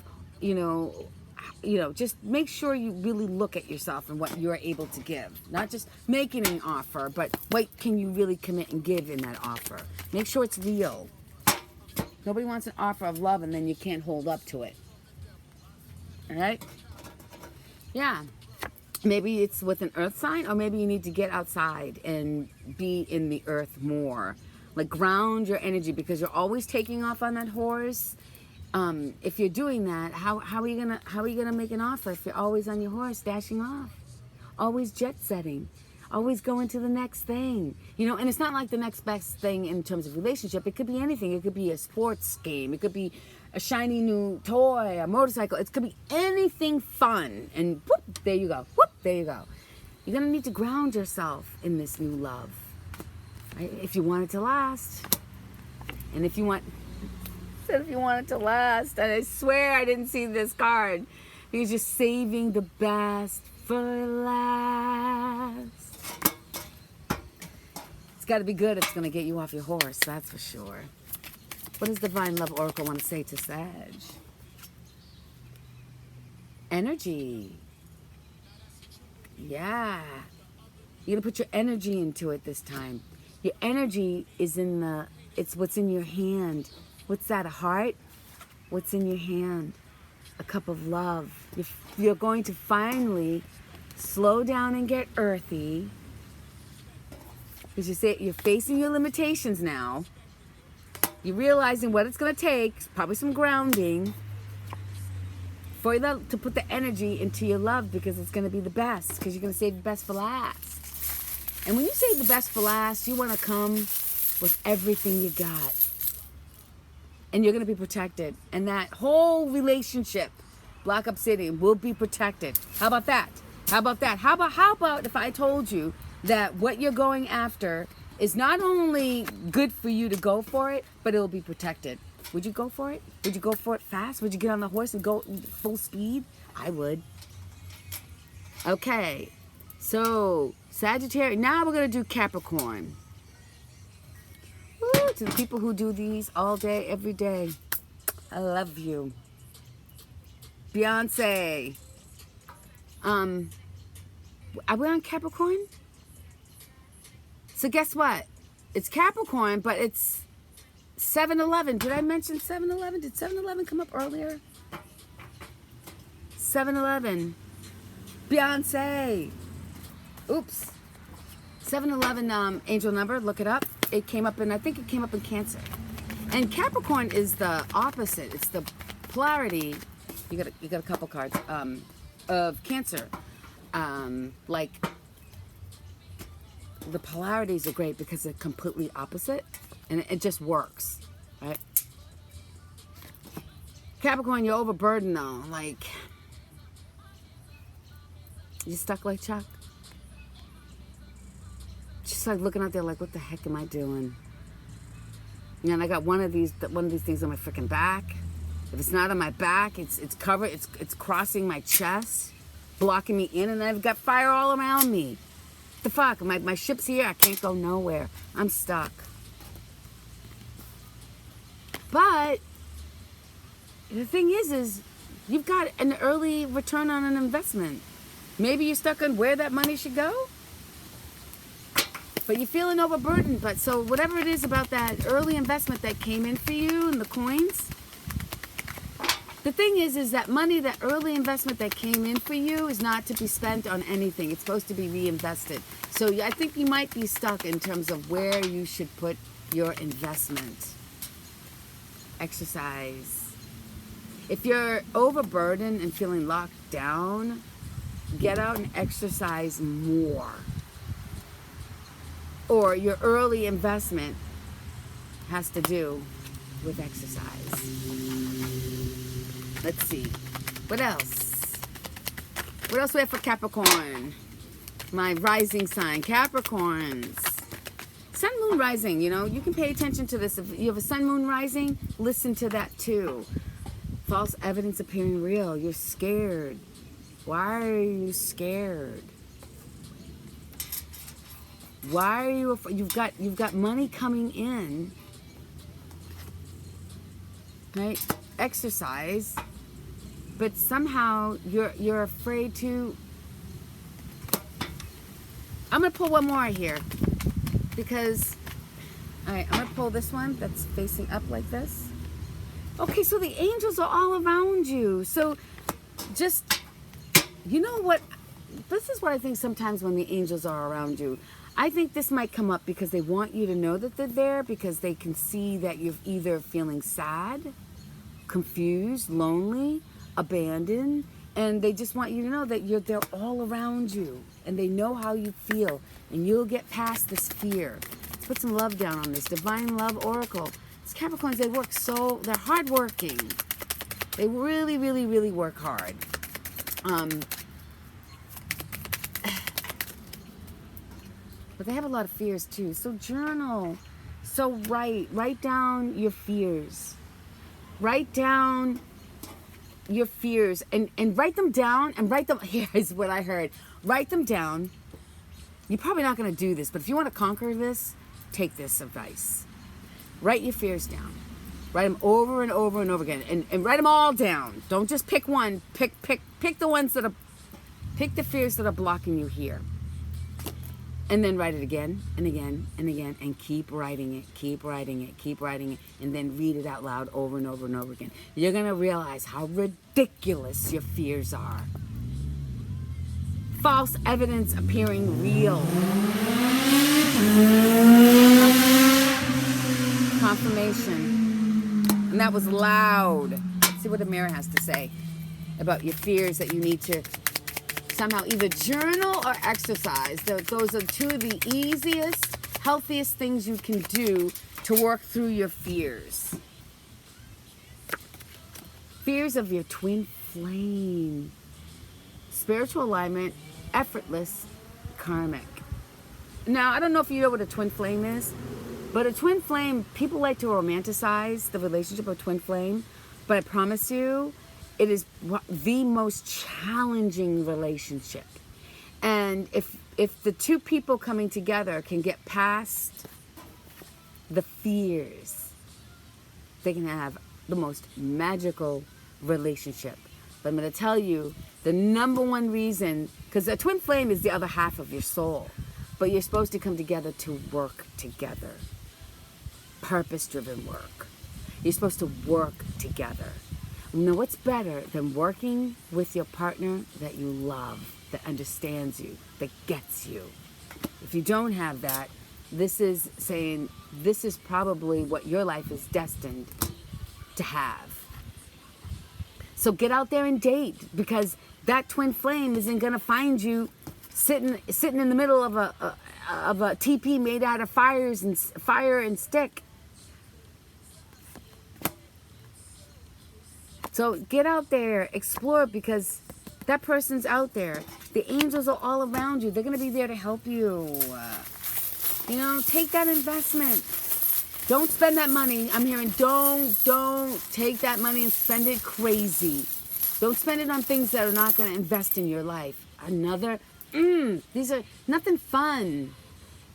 just make sure you really look at yourself and what you're able to give. Not just making an offer, but what can you really commit and give in that offer. Make sure it's real. Nobody wants an offer of love and then you can't hold up to it. All right? Yeah. Maybe it's with an earth sign, or maybe you need to get outside and be in the earth more. Like, ground your energy, because you're always taking off on that horse. If you're doing that, how are you gonna make an offer if you're always on your horse dashing off? Always jet setting. Always going to the next thing. And it's not like the next best thing in terms of relationship. It could be anything. It could be a sports game. It could be a shiny new toy, a motorcycle. It could be anything fun. And whoop, there you go. Whoop, there you go. You're going to need to ground yourself in this new love. Right? If you want it to last. And if you want it to last. And I swear I didn't see this card. You're just saving the best for last. It's got to be good. It's going to get you off your horse. That's for sure. What does Divine Love Oracle want to say to Sag? Energy. Yeah. You're going to put your energy into it this time. Your energy is it's what's in your hand. What's that, a heart? What's in your hand? A cup of love. You're going to finally slow down and get earthy. Because you're facing your limitations now. You're realizing what it's going to take, probably some grounding, for you to put the energy into your love, because it's going to be the best, because you're going to save the best for last. And when you save the best for last, you want to come with everything you got. And you're going to be protected. And that whole relationship, Black Obsidian, will be protected. How about that? How about that? How about if I told you that what you're going after is not only good for you to go for it, but it'll be protected? Would you go for it? Would you go for it fast? Would you get on the horse and go full speed? I would. Okay. So, Sagittarius. Now we're going to do Capricorn. Woo, to the people who do these all day, every day. I love you. Beyonce. Are we on Capricorn? So guess what? It's Capricorn, but it's 7-Eleven. Did I mention 7-Eleven? Did 7-Eleven come up earlier? 7-Eleven. Beyonce. Oops. 7-Eleven angel number. Look it up. I think it came up in Cancer. And Capricorn is the opposite. It's the polarity. You got a couple cards of Cancer. Like, the polarities are great because they're completely opposite, and it just works, right? Capricorn, you're overburdened though. Like, you stuck like Chuck. Just like looking out there like, what the heck am I doing? And I got one of these things on my freaking back. If it's not on my back, it's covered. It's crossing my chest, blocking me in, and I've got fire all around me. The fuck? My ship's here. I can't go nowhere. I'm stuck. But the thing is you've got an early return on an investment. Maybe you're stuck on where that money should go, but you're feeling overburdened. But so whatever it is about that early investment that came in for you and the coins, the thing is that money, that early investment that came in for you, is not to be spent on anything. It's supposed to be reinvested. So I think you might be stuck in terms of where you should put your investment. Exercise. If you're overburdened and feeling locked down, get out and exercise more. Or your early investment has to do with exercise. Let's see. What else? What else we have for Capricorn? My rising sign, Capricorns. Sun, moon, rising, you can pay attention to this. If you have a sun, moon, rising, listen to that too. False evidence appearing real. You're scared. Why are you scared? Why are you afraid? You've got money coming in, right? Exercise, but somehow you're afraid to. I'm gonna pull one more here because, all right, I'm gonna pull this one that's facing up like this. Okay, so the angels are all around you. So just, you know what? This is what I think sometimes when the angels are around you. I think this might come up because they want you to know that they're there, because they can see that you're either feeling sad, confused, lonely, abandoned, and they just want you to know that they're all around you, and they know how you feel, and you'll get past this fear. Let's put some love down on this. Divine Love Oracle. These Capricorns, they're hardworking. They really, really, really work hard. But they have a lot of fears too. So journal. So write down your fears. Write down your fears and write them down and write them. Here's what I heard. Write them down. You're probably not going to do this, but if you want to conquer this, take this advice. Write your fears down. Write them over and over and over again, and write them all down. Don't just pick one. Pick the ones that are Pick the fears that are blocking you here. And then write it again and again and again, and keep writing it, keep writing it, keep writing it, and then read it out loud over and over and over again. You're going to realize how ridiculous your fears are. False evidence appearing real. Confirmation. And that was loud. Let's see what the mirror has to say about your fears that you need to somehow either journal or exercise. Those are two of the easiest, healthiest things you can do to work through your fears. Fears of your twin flame. Spiritual alignment, effortless, karmic. Now, I don't know if you know what a twin flame is, but a twin flame, people like to romanticize the relationship of twin flame, but I promise you, it is the most challenging relationship. And if the two people coming together can get past the fears, they can have the most magical relationship. But I'm going to tell you the number one reason, because a twin flame is the other half of your soul, but you're supposed to come together to work together. Purpose-driven work. You're supposed to work together. Now, what's better than working with your partner that you love, that understands you, that gets you? If you don't have that, this is saying this is probably what your life is destined to have. So get out there and date, because that twin flame isn't going to find you sitting in the middle of a teepee made out of fire and stick. So get out there, explore, because that person's out there. The angels are all around you. They're going to be there to help you. You know, take that investment. Don't spend that money. I'm hearing don't take that money and spend it crazy. Don't spend it on things that are not going to invest in your life. These are nothing fun.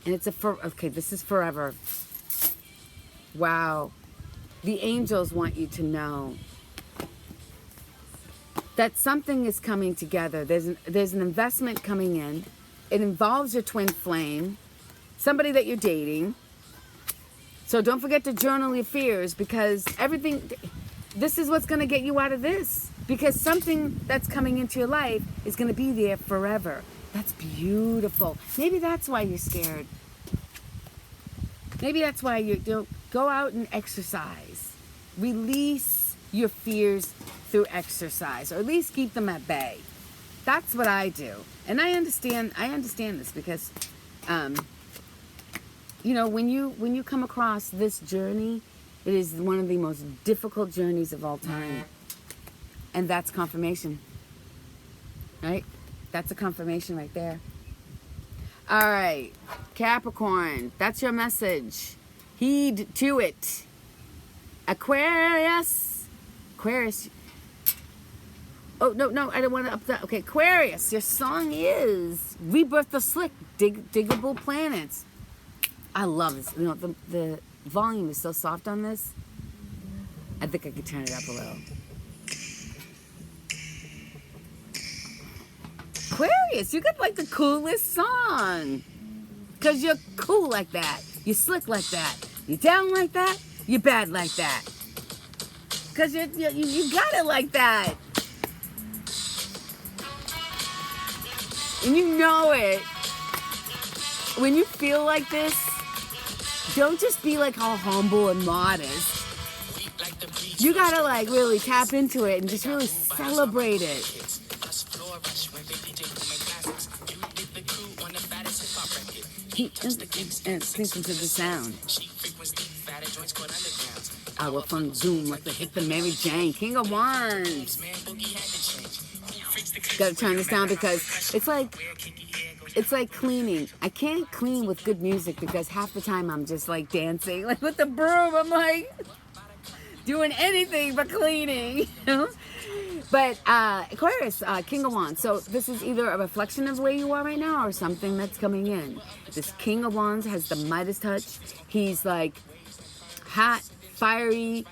And it's okay, this is forever. Wow. The angels want you to know that something is coming together. There's an investment coming in. It involves your twin flame, somebody that you're dating. So don't forget to journal your fears, because this is what's going to get you out of this. Because something that's coming into your life is going to be there forever. That's beautiful. Maybe that's why you're scared. Maybe that's why you don't go out and exercise. Release your fears through exercise, or at least keep them at bay. That's what I do. And I understand this because you know, when you come across this journey, it is one of the most difficult journeys of all time. And that's confirmation. Right? That's a confirmation right there. All right, Capricorn, that's your message. Heed to it. Aquarius. Oh, no, I don't want to upset. Okay, Aquarius, your song is Rebirth the Slick, Diggable Planets. I love this. You know, the volume is so soft on this. I think I could turn it up a little. Aquarius, you got like the coolest song. Because you're cool like that. You're slick like that. You're down like that. You're bad like that. Because you got it like that. And you know it. When you feel like this, don't just be like all humble and modest. You gotta like really tap into it and just really celebrate it. And listen to the sound. I will funk zoom like the hit the Mary Jane, King of Wands. Gotta turn this down because it's like cleaning. I can't clean with good music because half the time I'm just like dancing, like with the broom. I'm like doing anything but cleaning, you know? But Aquarius, King of Wands. So this is either a reflection of where you are right now or something that's coming in. This King of Wands has the Midas touch. He's like hot, fiery.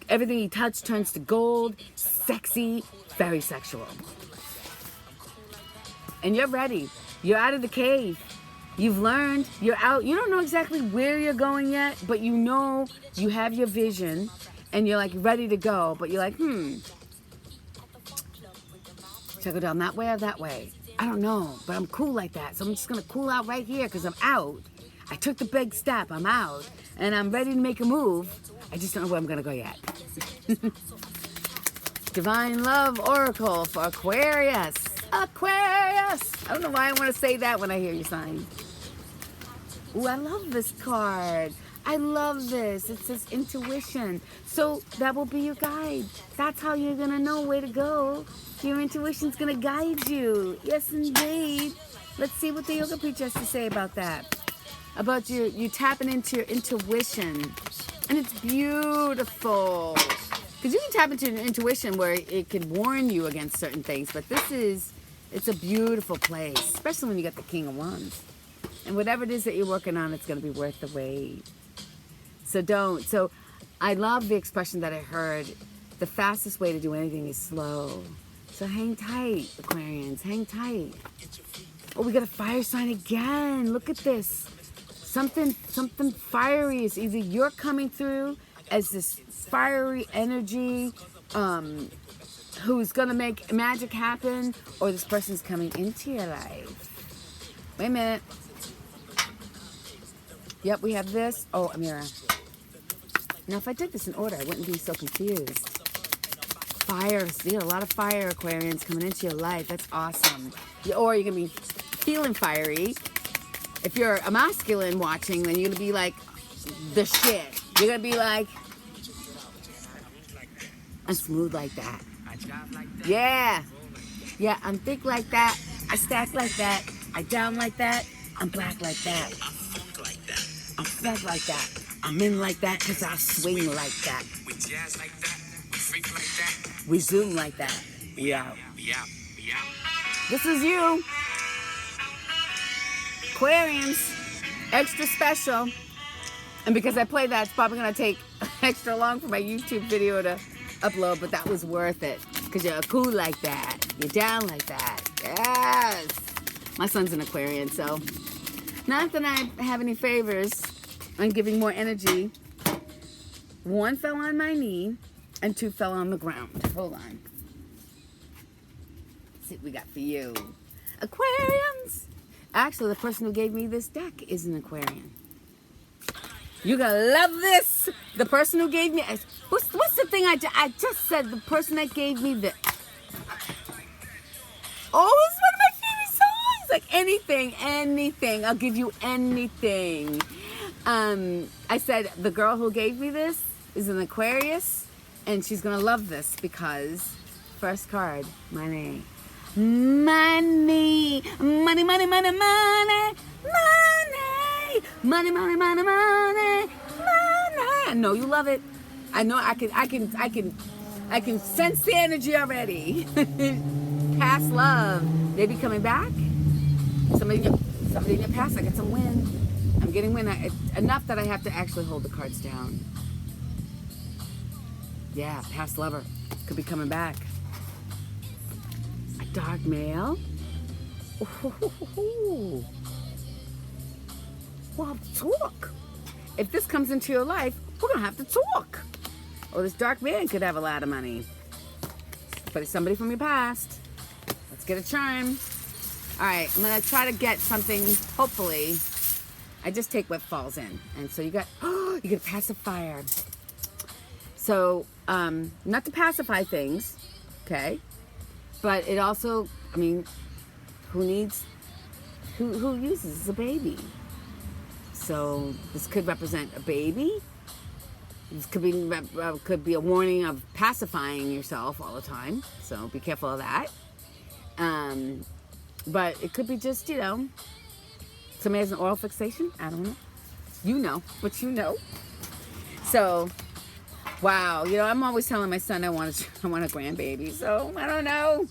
Everything he touches turns to gold, sexy, very sexual. and you're ready. You're out of the cave. You've learned. You're out. You don't know exactly where you're going yet, but you know you have your vision, and you're like ready to go. But you're like, should I go down that way or that way? I don't know, but I'm cool like that. So I'm just going to cool out right here because I'm out. I took the big step. I'm out. And I'm ready to make a move. I just don't know where I'm going to go yet. Divine Love Oracle for Aquarius. Aquarius! I don't know why I want to say that when I hear your sign. Ooh, I love this card. I love this. It says intuition. So that will be your guide. That's how you're going to know where to go. Your intuition's going to guide you. Yes, indeed. Let's see what the yoga preacher has to say about that. About you tapping into your intuition. And it's beautiful. Because you can tap into your intuition where it can warn you against certain things. But it's a beautiful place. Especially when you got the King of Wands. And whatever it is that you're working on, it's going to be worth the wait. So I love the expression that I heard. The fastest way to do anything is slow. So hang tight, Aquarians. Hang tight. Oh, we got a fire sign again. Look at this. Something fiery is either you're coming through as this fiery energy who's going to make magic happen, or this person's coming into your life. Wait a minute. Yep, we have this. Oh, Amira. Now, if I did this in order, I wouldn't be so confused. Fire. See, a lot of fire, Aquarians, coming into your life. That's awesome. Or you're going to be feeling fiery. If you're a masculine watching, then you're going to be like the shit. You're going to be like, I'm smooth like that. Yeah. Yeah, I'm thick like that. I stack like that. I down like that. I'm black like that. I'm flat like that. I'm in like that because I swing like that. We jazz like that. We freak like that. We zoom like that. We out. We out. We out. This is you. Aquarians. Extra special. And because I played that, it's probably going to take extra long for my YouTube video to upload, but that was worth it. Because you're cool like that. You're down like that. Yes. My son's an Aquarian, so not that I have any favors. I'm giving more energy. 1 fell on my knee, and 2 fell on the ground. Hold on. Let's see what we got for you. Aquarians! Actually, the person who gave me this deck is an Aquarian. You're gonna love this! The person who gave me... What's the thing I just said? The person that gave me the... Oh, it's one of my favorite songs! Like anything. I'll give you anything. I said the girl who gave me this is an Aquarius, and she's gonna love this because first card, money. Money, money, money, money, money, money, money, money, money, money. I know you love it. I know I can sense the energy already. Past love, they be coming back. Somebody in your past, I get some wind. I'm getting wind enough that I have to actually hold the cards down. Yeah, past lover could be coming back. A dark male. Ooh. We'll have to talk. If this comes into your life, we're gonna have to talk. Or this dark man could have a lot of money. But it's somebody from your past. Let's get a charm. All right, I'm gonna try to get something, hopefully. I just take what falls in. And so you got a pacifier. So, not to pacify things, okay? But it also, I mean, who uses a baby? So this could represent a baby. This could be a warning of pacifying yourself all the time. So be careful of that. But it could be just, somebody has an oral fixation. I don't know. You know, but you know. So, wow. I'm always telling my son I want a grandbaby. So I don't know.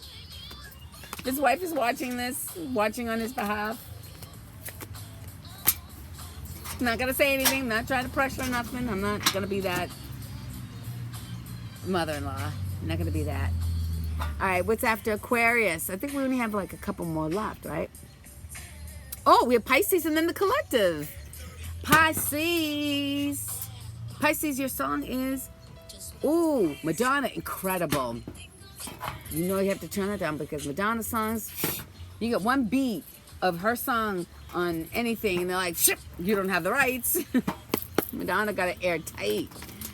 His wife is watching this, watching on his behalf. I'm not gonna say anything. Not trying to pressure nothing. I'm not gonna be that mother-in-law. I'm not gonna be that. All right, what's after Aquarius? I think we only have like a couple more left, right? Oh, we have Pisces and then the collective. Pisces. Pisces, your song is, ooh, Madonna, incredible. You know you have to turn it down because Madonna songs, you get one beat of her song on anything and they're like, shit, you don't have the rights. Madonna got it airtight.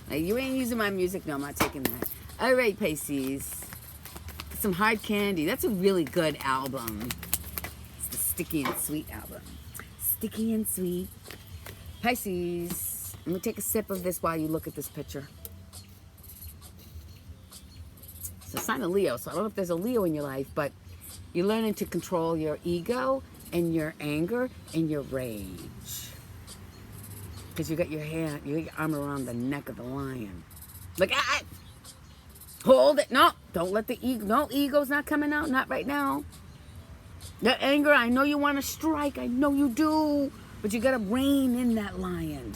Like, you ain't using my music. No, I'm not taking that. All right, Pisces. Some Hard Candy. That's a really good album. It's the Sticky and Sweet album. Sticky and Sweet. Pisces. I'm going to take a sip of this while you look at this picture. It's a sign of Leo, so I don't know if there's a Leo in your life, but you're learning to control your ego and your anger and your rage. Because you got your hand, you got your arm around the neck of the lion. Like, hold it. No, don't let the ego, no, ego's not coming out, not right now. That anger, I know you want to strike, I know you do, but you got to rein in that lion.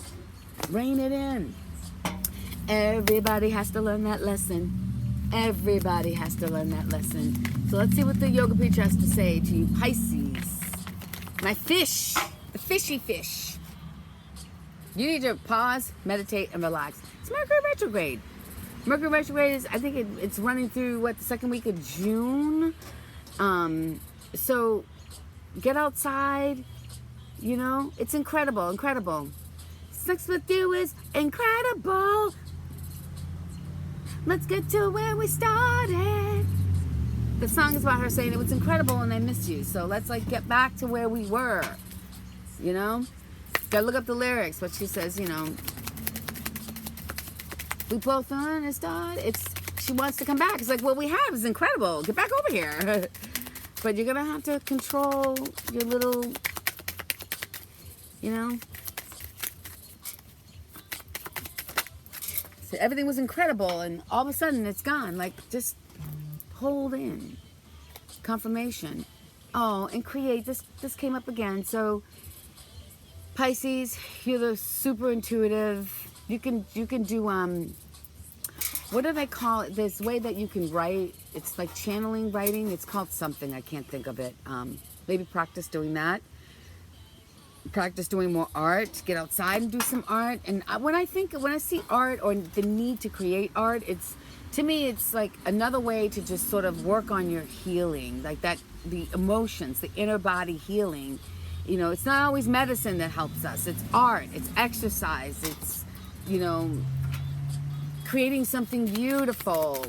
Rein it in. Everybody has to learn that lesson. Everybody has to learn that lesson. So let's see what the yoga preacher has to say to you, Pisces. My fish, the fishy fish. You need to pause, meditate, and relax. It's Mercury retrograde. Mercury retrograde is, I think it's running through, what, the second week of June? So get outside, you know? It's incredible, incredible. Sex with you is incredible. Let's get to where we started. The song is about her saying it was incredible and I missed you. So let's like get back to where we were, you know? Gotta look up the lyrics, what she says, you know. We both on and start. She wants to come back. It's like, what we have is incredible. Get back over here. But you're gonna have to control your little, you know. So everything was incredible and all of a sudden it's gone. Like, just hold in. Confirmation. Oh, and create. This came up again. So Pisces, you're the super intuitive. You can do what do they call it? This way that you can write. It's like channeling writing. It's called something. I can't think of it. Maybe practice doing that. Practice doing more art. Get outside and do some art. And when I see art or the need to create art, to me it's like another way to just sort of work on your healing, like that, the emotions, the inner body healing. You know, it's not always medicine that helps us. It's art, it's exercise, it's, you know, creating something beautiful.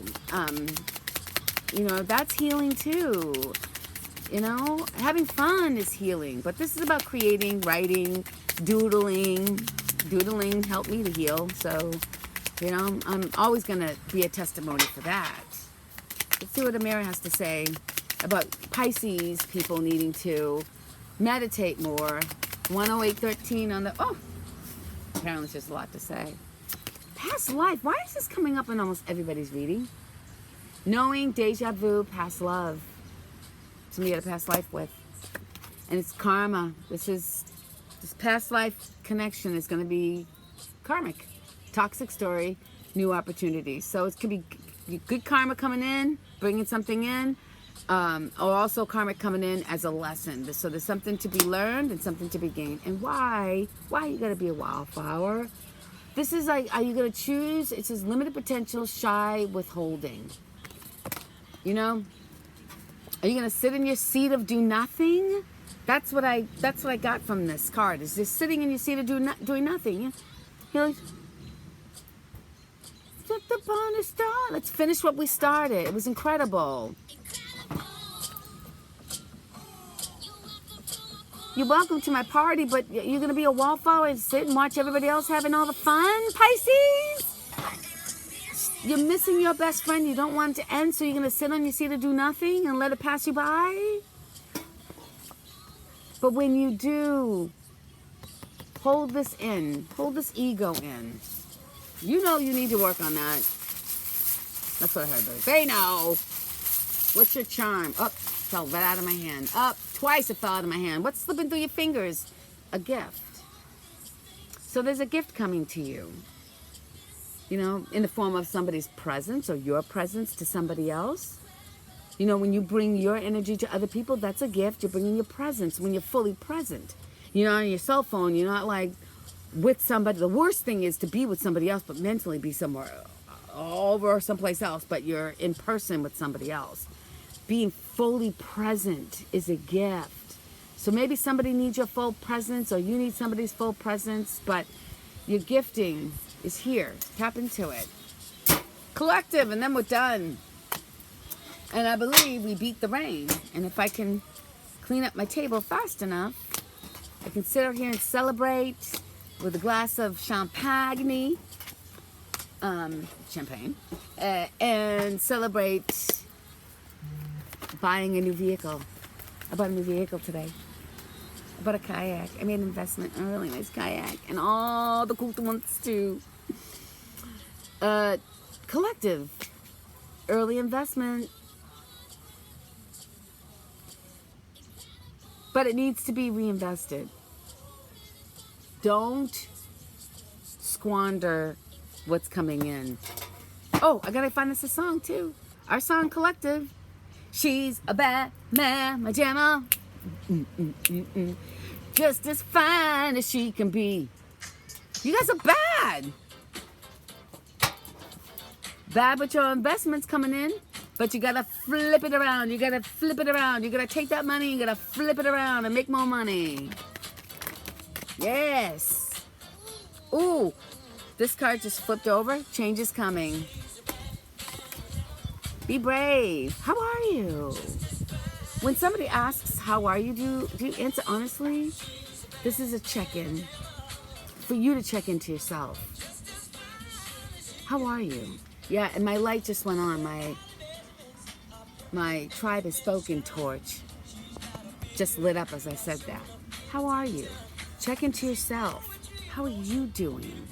You know, that's healing too. You know, having fun is healing. But this is about creating, writing, doodling. Doodling helped me to heal. So, you know, I'm always going to be a testimony for that. Let's see what Amira has to say about Pisces people needing to meditate more. 108.13 on the, oh, apparently it's just a lot to say. Past life. Why is this coming up in almost everybody's reading? Knowing, deja vu, past love. Somebody you had a past life with. And it's karma. This past life connection is going to be karmic. Toxic story, new opportunities. So it could be good karma coming in, bringing something in. Or also karmic coming in as a lesson. So there's something to be learned and something to be gained. And why you gotta be a wildflower? This is like, are you gonna choose? It says limited potential, shy, withholding. You know? Are you gonna sit in your seat of do nothing? That's what I got from this card. Is just sitting in your seat of doing nothing. You're like, upon a star. Let's finish what we started. It was incredible. You're welcome to my party, but you're going to be a wallflower and sit and watch everybody else having all the fun, Pisces? You're missing your best friend. You don't want it to end, so you're going to sit on your seat and do nothing and let it pass you by? But when you do, hold this in. Hold this ego in. You know you need to work on that. That's what I heard. They know. What's your charm? Up. Fell right out of my hand. Up. Twice it fell out of my hand. What's slipping through your fingers? A gift. So there's a gift coming to you. You know, in the form of somebody's presence or your presence to somebody else. You know, when you bring your energy to other people, that's a gift. You're bringing your presence when you're fully present. You're not on your cell phone. You're not like with somebody. The worst thing is to be with somebody else, but mentally be somewhere over or someplace else, but you're in person with somebody else. Being fully present is a gift. So maybe somebody needs your full presence, or you need somebody's full presence, but your gifting is here. Tap into it. Collective, and then we're done. And I believe we beat the rain. And if I can clean up my table fast enough, I can sit out here and celebrate with a glass of champagne, and celebrate buying a new vehicle. I bought a new vehicle today. I bought a kayak. I made an investment in a really nice kayak, and all the cool ones too. Collective, early investment, but it needs to be reinvested. Don't squander what's coming in. Oh, I gotta find us a song too. Our song, Collective. She's a bad man, my jamma. Just as fine as she can be. You guys are bad. Bad with your investments coming in, but you gotta flip it around. You gotta flip it around. You gotta take that money, you gotta flip it around and make more money. Yes. Ooh, this card just flipped over. Change is coming. Be brave. How are you? When somebody asks, how are you, do you answer honestly? This is a check-in for you to check into yourself. How are you? Yeah, and my light just went on. My tribe has spoken torch just lit up as I said that. How are you? Check into yourself. How are you doing?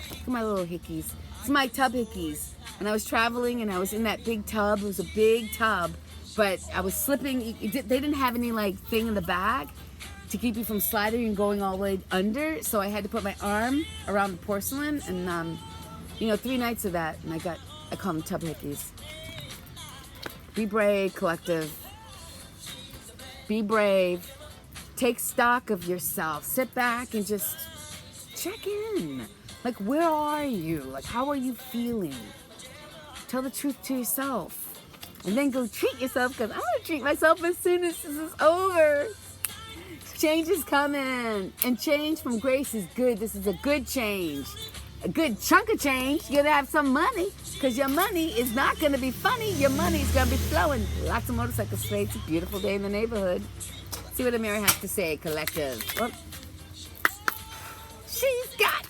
Look at my little hickeys. It's my tub hickeys. When I was traveling and I was in that big tub, it was a big tub, but I was slipping. They didn't have any like thing in the bag to keep you from sliding and going all the way under, so I had to put my arm around the porcelain, and 3 nights of that, and I call them tub hickeys. Be brave, collective. Be brave. Take stock of yourself. Sit back and just check in. Like, where are you? Like, how are you feeling? Tell the truth to yourself. And then go treat yourself, because I'm going to treat myself as soon as this is over. Change is coming. And change from grace is good. This is a good change. A good chunk of change. You're going to have some money, because your money is not going to be funny. Your money is going to be flowing. Lots of motorcycle straight. It's a beautiful day in the neighborhood. See what Amira has to say, collective. Oh. She's got...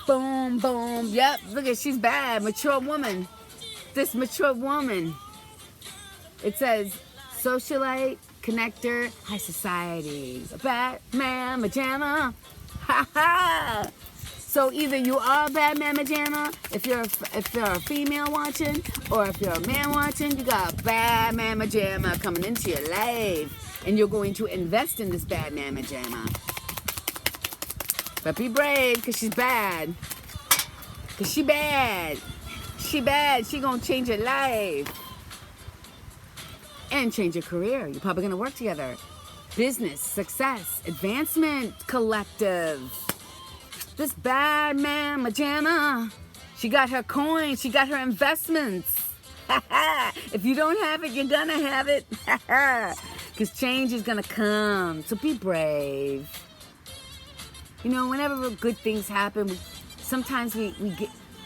Boom, boom. Yep, look at, she's bad. Mature woman. This mature woman. It says, socialite, connector, high society. A bad mamma jamma. Ha ha. So either you are a bad mamma jamma, if you're a female watching, or if you're a man watching, you got a bad mamma jamma coming into your life, and you're going to invest in this bad mamma jamma. But be brave, because she's bad. Because she bad. She bad. She gonna change your life. And change your career. You're probably gonna work together. Business, success, advancement, collective. This bad mamma jamma. She got her coins. She got her investments. If you don't have it, you're gonna have it. Because change is gonna come. So be brave. You know, whenever good things happen, sometimes we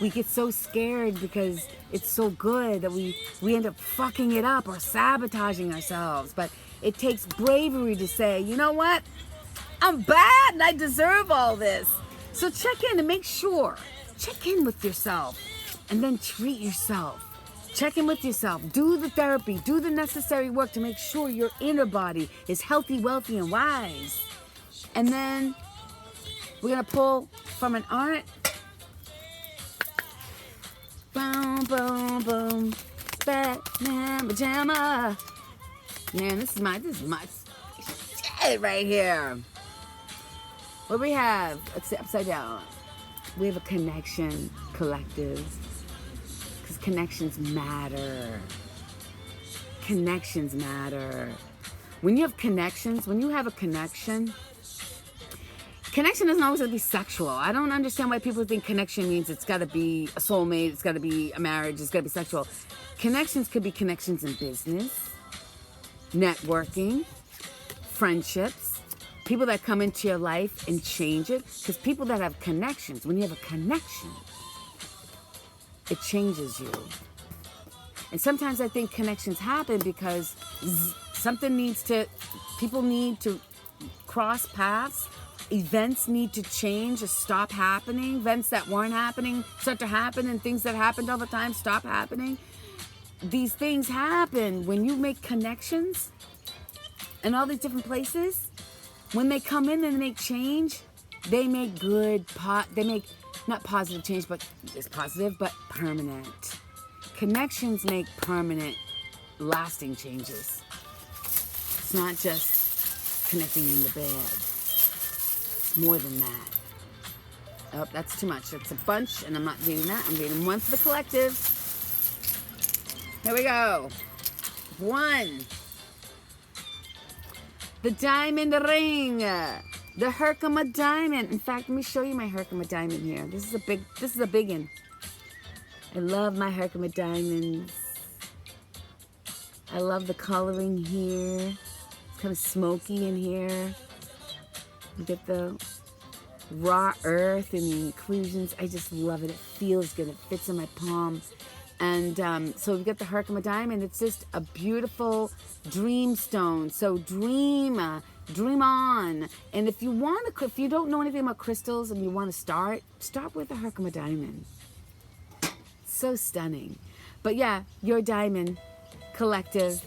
get so scared because it's so good that we end up fucking it up or sabotaging ourselves. But it takes bravery to say, you know what? I'm bad and I deserve all this. So check in and make sure. Check in with yourself and then treat yourself. Check in with yourself. Do the therapy. Do the necessary work to make sure your inner body is healthy, wealthy, and wise. And then we're going to pull from an art. Boom, boom, boom. Batman pajama. Man, this is my shit right here. What do we have? It's upside down. We have a connection, collective. because connections matter. Connections matter. When you have connections, when you have a connection doesn't always have to be sexual. I don't understand why people think connection means it's got to be a soulmate, it's got to be a marriage, it's got to be sexual. Connections could be connections in business, networking, friendships, people that come into your life and change it. Because people that have connections, when you have a connection, it changes you. And sometimes I think connections happen because people need to cross paths. Events need to change or stop happening. Events that weren't happening start to happen, and things that happened all the time stop happening. These things happen when you make connections in all these different places. When they come in and they make change, they make they make not positive change, but it's positive, but permanent. Connections make permanent, lasting changes. It's not just connecting in the bed. It's more than that. Oh, that's too much. That's a bunch, and I'm not reading that. I'm reading one for the collective. Here we go. 1. The diamond ring. The Herkimer Diamond. In fact, let me show you my Herkimer Diamond here. This is a big one. I love my Herkimer Diamonds. I love the coloring here. It's kind of smoky in here. You get the raw earth and the inclusions. I just love it. It feels good. It fits in my palm. And so we've got the Herkimer Diamond. It's just a beautiful dream stone. So dream on. And if you don't know anything about crystals and you want to start with the Herkimer Diamond. So stunning. But yeah, your diamond collective.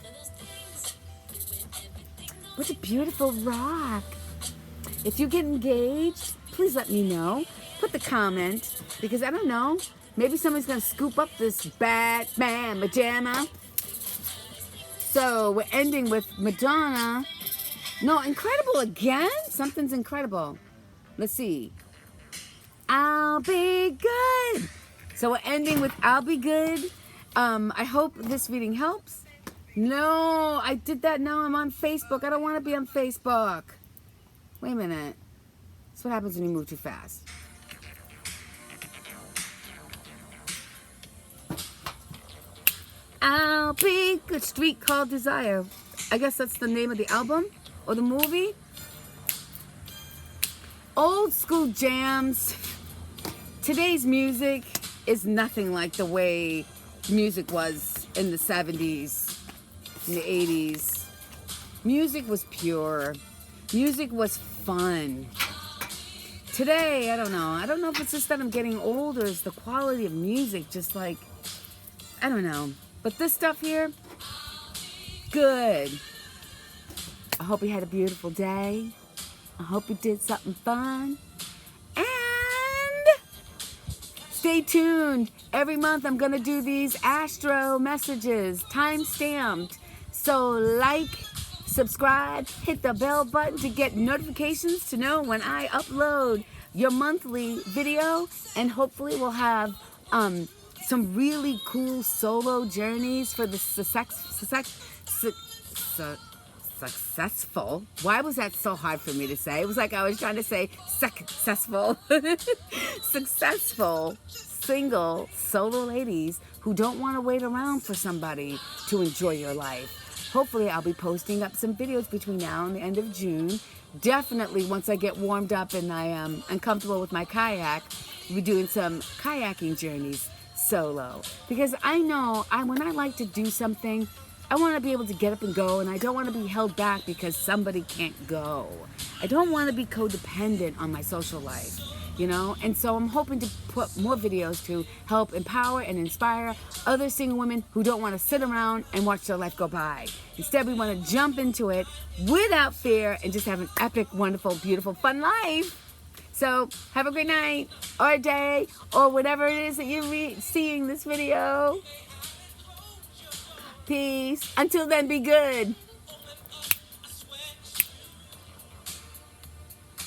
What a beautiful rock. If you get engaged, please let me know. Put the comment, because I don't know. Maybe somebody's going to scoop up this Batman pajama. So we're ending with Madonna. No, incredible again? Something's incredible. Let's see. I'll be good. So we're ending with I'll be good. I hope this reading helps. No, I did that. Now I'm on Facebook. I don't want to be on Facebook. Wait a minute. That's what happens when you move too fast. I'll be good. Street Called Desire. I guess that's the name of the album or the movie. Old school jams. Today's music is nothing like the way music was in the 70s, in the 80s. Music was pure. Music was fun. Today, I don't know. I don't know if it's just that I'm getting older. Is the quality of music just like, I don't know. But this stuff here, good. I hope you had a beautiful day. I hope you did something fun. And stay tuned. Every month I'm going to do these astro messages, time-stamped. So like, subscribe, hit the bell button to get notifications to know when I upload your monthly video. And hopefully we'll have some really cool solo journeys for the successful. Why was that so hard for me to say? It was like I was trying to say successful. Successful single solo ladies who don't want to wait around for somebody to enjoy your life. Hopefully I'll be posting up some videos between now and the end of June. Definitely once I get warmed up and I am comfortable with my kayak, we'll be doing some kayaking journeys solo, because I know when I like to do something, I want to be able to get up and go, and I don't want to be held back because somebody can't go. I don't want to be codependent on my social life, you know. And so I'm hoping to put more videos to help empower and inspire other single women who don't want to sit around and watch their life go by. Instead, we want to jump into it without fear and just have an epic, wonderful, beautiful, fun life. So have a great night or day or whatever it is that you're seeing this video. Peace. Until then, be good.